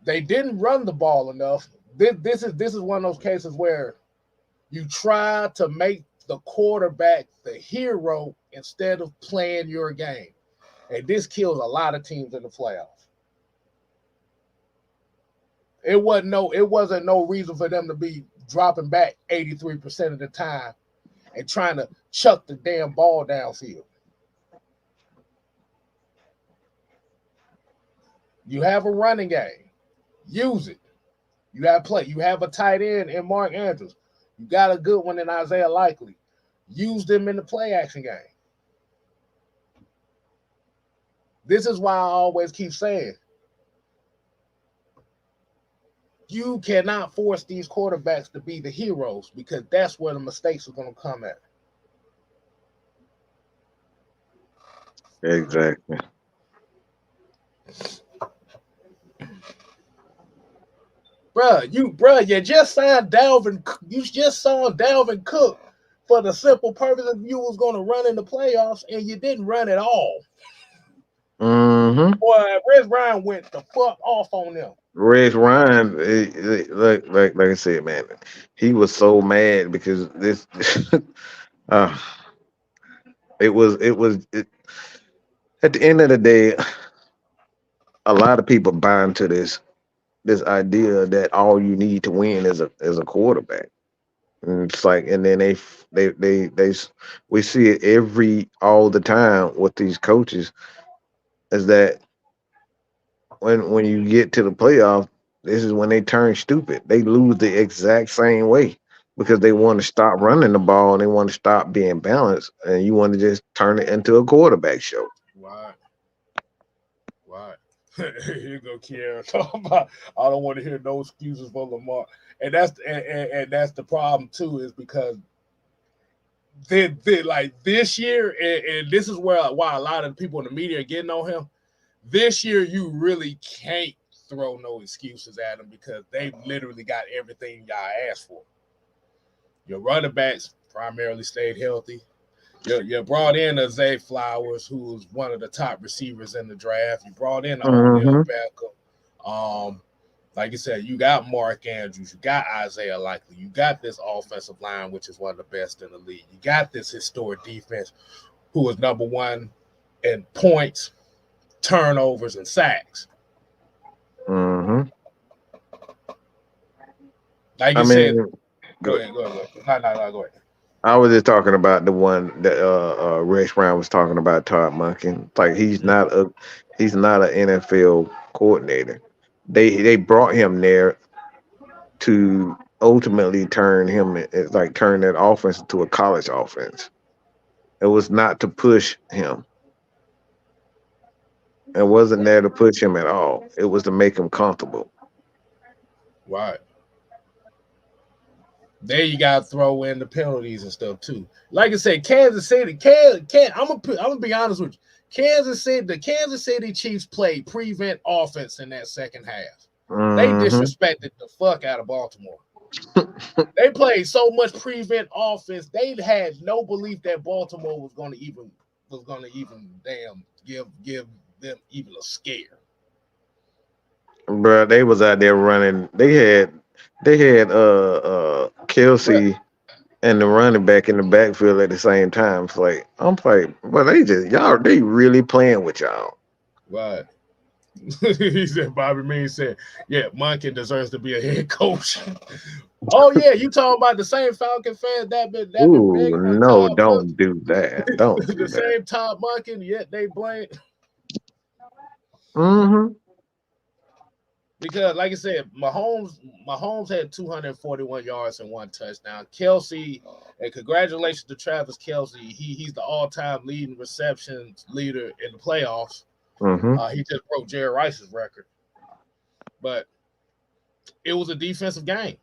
They didn't run the ball enough. This is one of those cases where you try to make the quarterback the hero instead of playing your game. And this kills a lot of teams in the playoffs. It wasn't no reason for them to be dropping back 83% of the time and trying to chuck the damn ball downfield. You have a running game. Use it. You have play. You have a tight end in Mark Andrews. You got a good one in Isaiah Likely. Use them in the play action game. This is why I always keep saying, you cannot force these quarterbacks to be the heroes, because that's where the mistakes are going to come at. Exactly. You just signed Dalvin. You just saw Dalvin Cook for the simple purpose of you was going to run in the playoffs, and you didn't run at all. Mm-hmm. Boy, Rex Ryan went the fuck off on them. Rex Ryan, like I said, man, he was so mad because this. uh, at the end of the day, a lot of people buy into this idea that all you need to win is a quarterback. And it's like, and then we see it all the time with these coaches, is that when you get to the playoff, this is when they turn stupid. They lose the exact same way because they want to stop running the ball and they want to stop being balanced, and you want to just turn it into a quarterback show. Right. Here you go, Kiara. Talking about, I don't want to hear no excuses for Lamar, and that's the problem too, is because like this year, and this is why a lot of people in the media are getting on him. This year, you really can't throw no excuses at them because they literally got everything y'all asked for. Your running backs primarily stayed healthy. You brought in a Zay Flowers, who was one of the top receivers in the draft. You brought in Odell Beckham. Like you said, you got Mark Andrews. You got Isaiah Likely. You got this offensive line, which is one of the best in the league. You got this historic defense, who is number 1 in points, turnovers, and sacks. Mm-hmm. Like you said, go ahead. No, go ahead. I was just talking about the one that Rex Ryan was talking about, Todd Monken. Like he's not an NFL coordinator. They brought him there to ultimately turn that offense into a college offense. It was not to push him. It wasn't there to push him at all. It was to make him comfortable. Right. There you got to throw in the penalties and stuff too. Like I said, Kansas City. I'm gonna be honest with you. The Kansas City Chiefs played prevent offense in that second half. Mm-hmm. They disrespected the fuck out of Baltimore. They played so much prevent offense. They had no belief that Baltimore was going to even damn give them even a scare. Bro, they was out there running. They had They had But Kelsey and the running back in the backfield at the same time. It's like I'm like, well, they really playing with y'all. right. He said Bobby Mean said, yeah, Monken deserves to be a head coach. Oh yeah, you talking about the same Falcon fans that been Ooh, begging on no, Todd Monken, don't do that. Don't the do that. same Todd Monken, yet they blame Mm-hmm. because, like I said, Mahomes had 241 yards and one touchdown. Kelsey, and congratulations to Travis Kelsey. He's the all-time leading receptions leader in the playoffs. Mm-hmm. He just broke Jerry Rice's record, but it was a defensive game.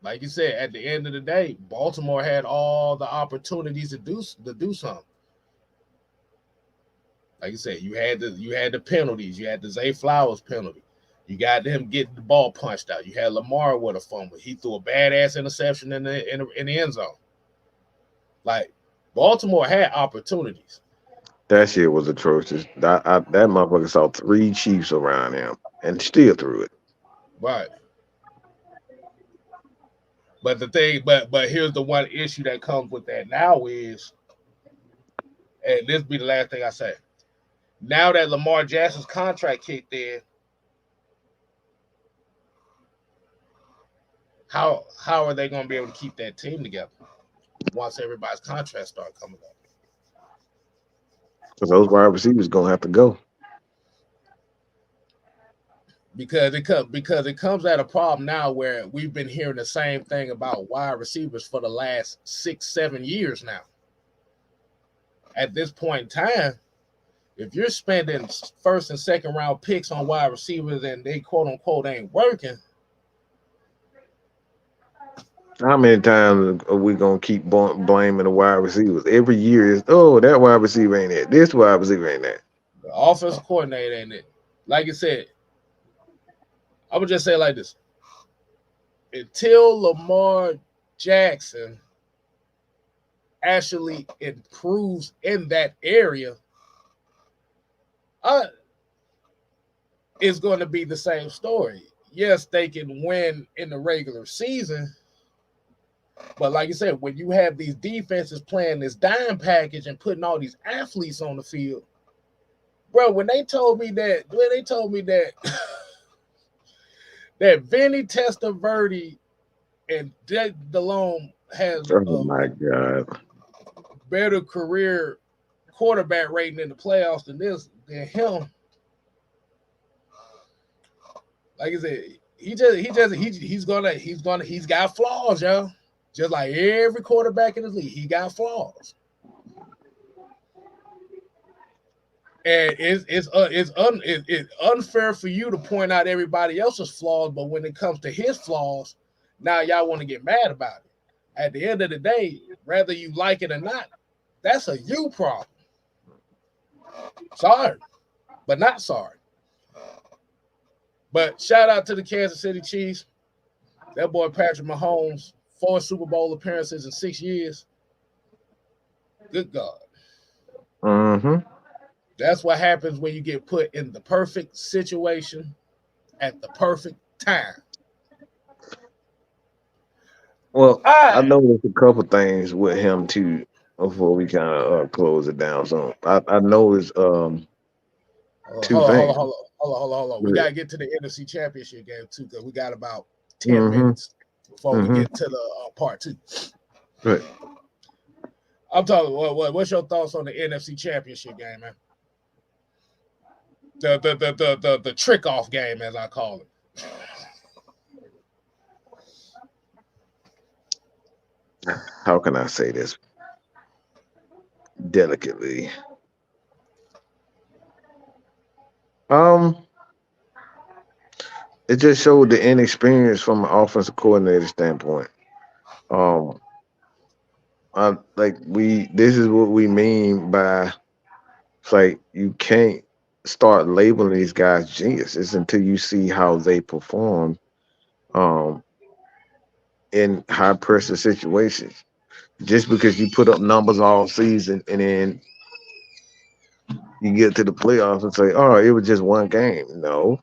Like you said, at the end of the day, Baltimore had all the opportunities to do something. Like you said, you had the penalties. You had the Zay Flowers penalty. You got him getting the ball punched out. You had Lamar with a fumble. He threw a badass interception in the end zone. Like Baltimore had opportunities. That shit was atrocious. That motherfucker saw three Chiefs around him and still threw it. Right. But the thing, but here's the one issue that comes with that now is, and this be the last thing I say. Now that Lamar Jackson's contract kicked in, how are they going to be able to keep that team together once everybody's contracts start coming up? Because those wide receivers gonna have to go. Because it comes at a problem now where we've been hearing the same thing about wide receivers for the last 6-7 years now. At this point in time, if you're spending first and second round picks on wide receivers and they quote unquote ain't working, How many times are we gonna keep blaming the wide receivers? Every year is that wide receiver ain't it. This wide receiver ain't that. the offensive coordinator ain't it. Like I said, I would just say it like this. Until Lamar Jackson actually improves in that area, it's going to be the same story. Yes, they can win in the regular season, but like I said, when you have these defenses playing this dime package and putting all these athletes on the field, bro, when they told me that that Vinny Testaverde and Dick DeLome has Oh a my god. better career quarterback rating in the playoffs than him. Like I said, he's got flaws, yo. Just like every quarterback in the league, he got flaws. And it's unfair for you to point out everybody else's flaws, but when it comes to his flaws, now y'all want to get mad about it. At the end of the day, whether you like it or not, that's a you problem. Sorry, but not sorry. But shout out to the Kansas City Chiefs. That boy Patrick Mahomes, 4 Super Bowl appearances in 6 years. Good God. Mm-hmm. That's what happens when you get put in the perfect situation at the perfect time. Well, I I noticed a couple things with him too before we kind of close it down. So I noticed two things. hold on. We gotta get to the NFC Championship game too, because we got about 10 Mm-hmm. minutes before we Mm-hmm. get to the part 2. Right. I'm talking. What's your thoughts on the NFC Championship game, man? The trick off game, as I call it. How can I say this delicately? Um, it just showed the inexperience from an offensive coordinator standpoint. Um, this is what we mean by it's like you can't start labeling these guys geniuses until you see how they perform um in high pressure situations. Just because you put up numbers all season and then you get to the playoffs and say, "Oh, it was just one game." No,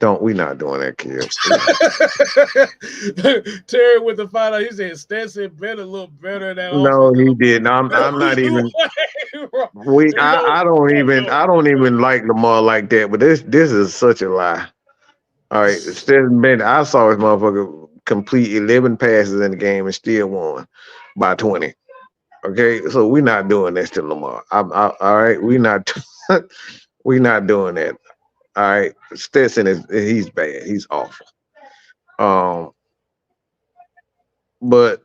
We not doing that, kid. Terry with the final, he said Stetson better look better than that No, offense. he didn't. I'm not even. I don't even like Lamar like that. But this is such a lie. All right, Stetson Bennett. I saw his motherfucker complete 11 passes in the game and still won by 20. Okay, so we're not doing this to Lamar. All right, we not we not doing that. All right, Stetson he's bad. He's awful. Um, but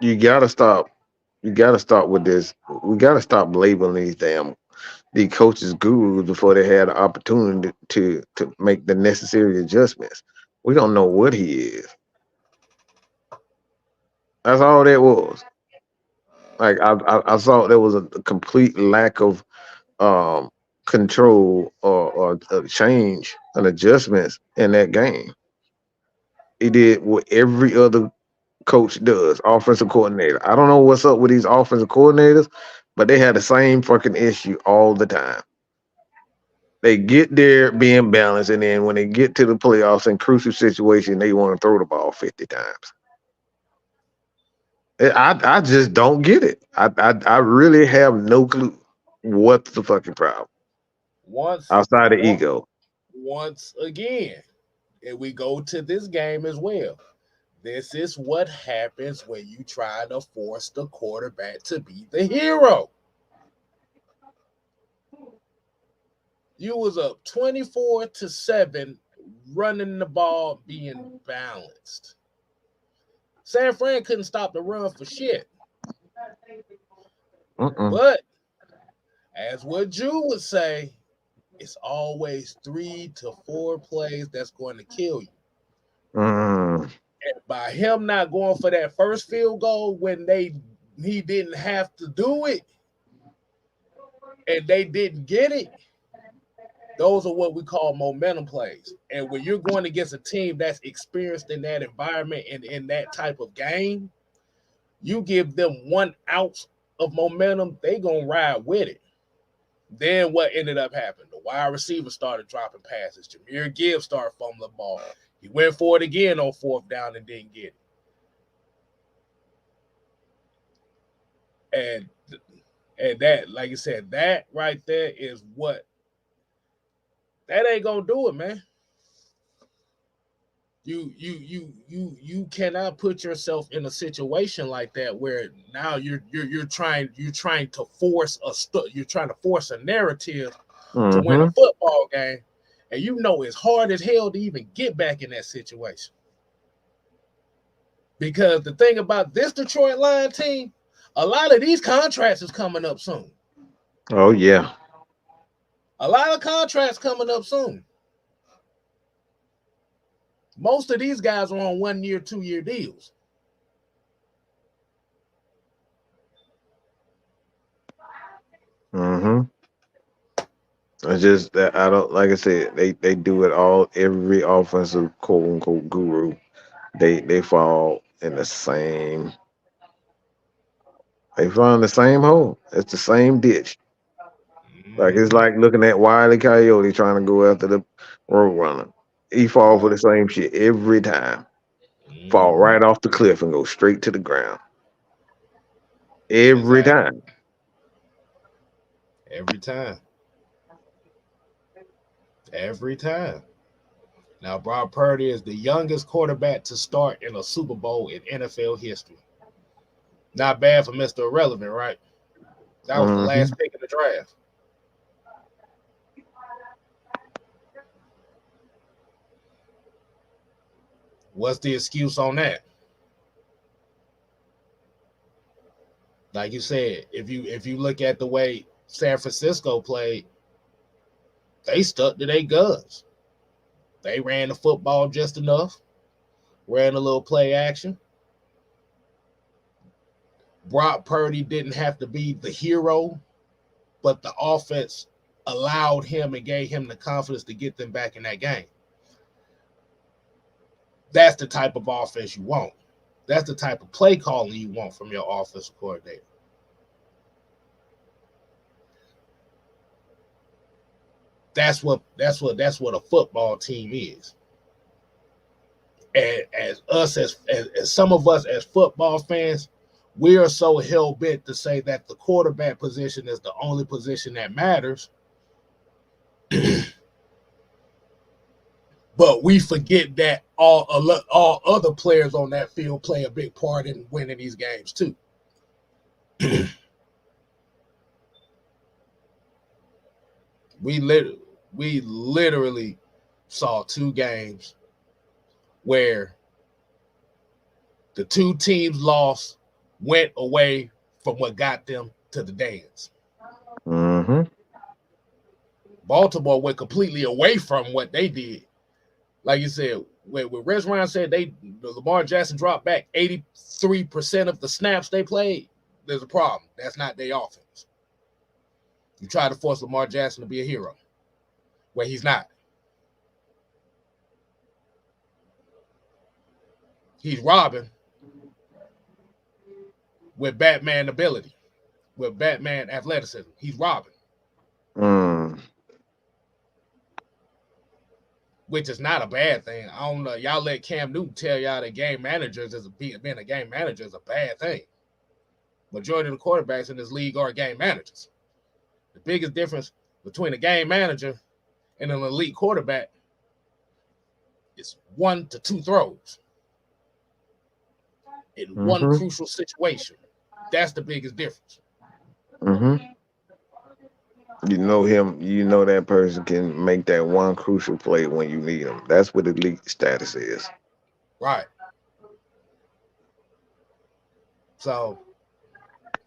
you gotta stop. You gotta stop with this. We gotta stop labeling these coaches gurus before they had the opportunity to make the necessary adjustments. We don't know what he is. That's all that was. Like I saw there was a complete lack of um control or change and adjustments in that game. He did what every other coach does, offensive coordinator. I don't know what's up with these offensive coordinators, but they had the same fucking issue all the time. They get there being balanced, and then when they get to the playoffs in crucial situation, they want to throw the ball 50 times. I just don't get it. I really have no clue what's the fucking problem outside of ego. Once again, and we go to this game as well. This is what happens when you try to force the quarterback to be the hero. You was up 24-7 running the ball, being balanced. San Fran couldn't stop the run for shit. But as what Drew would say, it's always 3 to 4 plays that's going to kill you. And by him not going for that first field goal when he didn't have to do it, and they didn't get it, those are what we call momentum plays. And when you're going against a team that's experienced in that environment and in that type of game, you give them 1 ounce of momentum, they going to ride with it. Then what ended up happening? The wide receiver started dropping passes. Jahmyr Gibbs started fumbling the ball. He went for it again on 4th down and didn't get it. And that, like you said, that right there is what that ain't gonna do it, man. You cannot put yourself in a situation like that where now you're trying to force a narrative to win a football game, and it's hard as hell to even get back in that situation. Because the thing about this Detroit Lions team, a lot of these contracts is coming up soon. Oh yeah, a lot of contracts coming up soon. Most of these guys are on 1 year, 2 year deals. It's just that I don't, like I said, they do it all. Every offensive quote unquote guru, they fall in the same. They fall in the same hole. It's the same ditch. Like it's like looking at Wile E. Coyote trying to go after the road runner. He fall for the same shit every time. Fall right off the cliff and go straight to the ground. Every time. Every time. Every time. Now, Brock Purdy is the youngest quarterback to start in a Super Bowl in NFL history. Not bad for Mr. Irrelevant, right? That was the last pick in the draft. What's the excuse on that? Like you said, if you look at the way San Francisco played, they stuck to their guns. They ran the football just enough, ran a little play action. Brock Purdy didn't have to be the hero, but the offense allowed him and gave him the confidence to get them back in that game. That's the type of offense you want. That's the type of play calling you want from your offensive coordinator. That's what a football team is. And as some of us as football fans, we are so hell bent to say that the quarterback position is the only position that matters. But we forget that all other players on that field play a big part in winning these games too. We literally saw 2 games where the 2 teams lost, went away from what got them to the dance. Mm-hmm. Baltimore went completely away from what they did. Like you said, when Rez Ryan said Lamar Jackson dropped back 83% of the snaps they played, there's a problem. That's not their offense. You try to force Lamar Jackson to be a hero where he's not. He's Robin with Batman ability, with Batman athleticism. He's Robin. Which is not a bad thing. I don't know. Y'all let Cam Newton tell y'all that game managers being a game manager is a bad thing. Majority of the quarterbacks in this league are game managers. The biggest difference between a game manager and an elite quarterback is 1 to 2 throws in one crucial situation. That's the biggest difference. Mm-hmm. You know him. You know that person can make that one crucial play when you need him. That's what elite status is. Right. So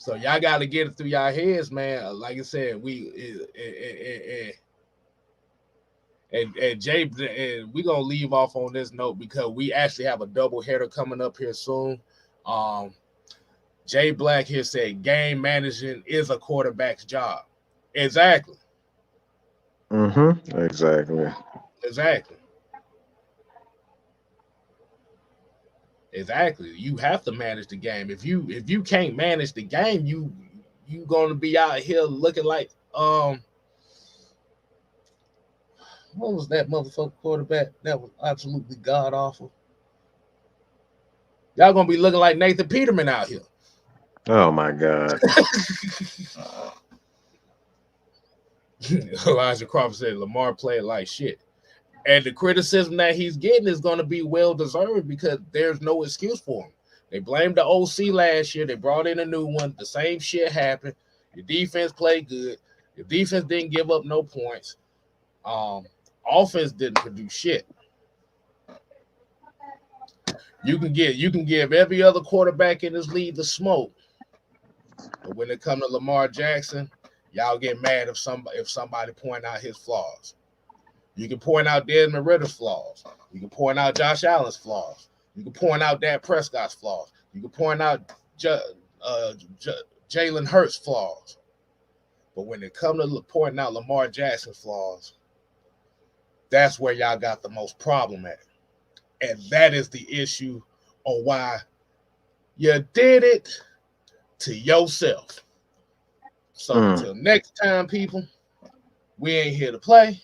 y'all got to get it through y'all heads, man. Like I said, Jay, and we're gonna leave off on this note because we actually have a double header coming up here soon. Jay Black here said game managing is a quarterback's job. Exactly. Mm-hmm. Exactly. You have to manage the game. If you can't manage the game, you gonna be out here looking like what was that motherfucker quarterback? That was absolutely god awful. Y'all gonna be looking like Nathan Peterman out here. Oh my God. Elijah Crawford said Lamar played like shit. And the criticism that he's getting is going to be well-deserved because there's no excuse for him. They blamed the OC last year. They brought in a new one. The same shit happened. Your defense played good. Your defense didn't give up no points. Offense didn't produce shit. You can give every other quarterback in this league the smoke. But when it comes to Lamar Jackson, y'all get mad if somebody point out his flaws. You can point out Desmond Ritter's flaws. You can point out Josh Allen's flaws. You can point out Dak Prescott's flaws. You can point out Jalen Hurts' flaws. But when it comes to pointing out Lamar Jackson's flaws, that's where y'all got the most problem at. And that is the issue on why you did it to yourself. So until next time, people, we ain't here to play.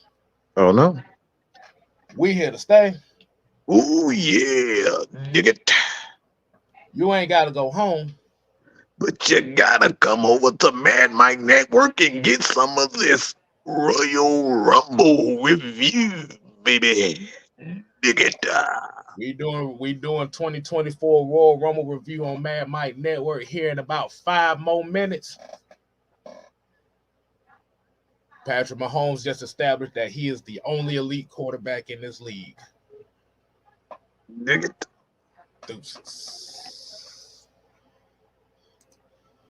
Oh no. We here to stay. Oh yeah, dig it. You ain't got to go home. But you gotta come over to Mad Mike Network and get some of this Royal Rumble review, baby. Dig it. We doing 2024 Royal Rumble review on Mad Mike Network here in about 5 more minutes. Patrick Mahomes just established that he is the only elite quarterback in this league. Dig it. Deuces.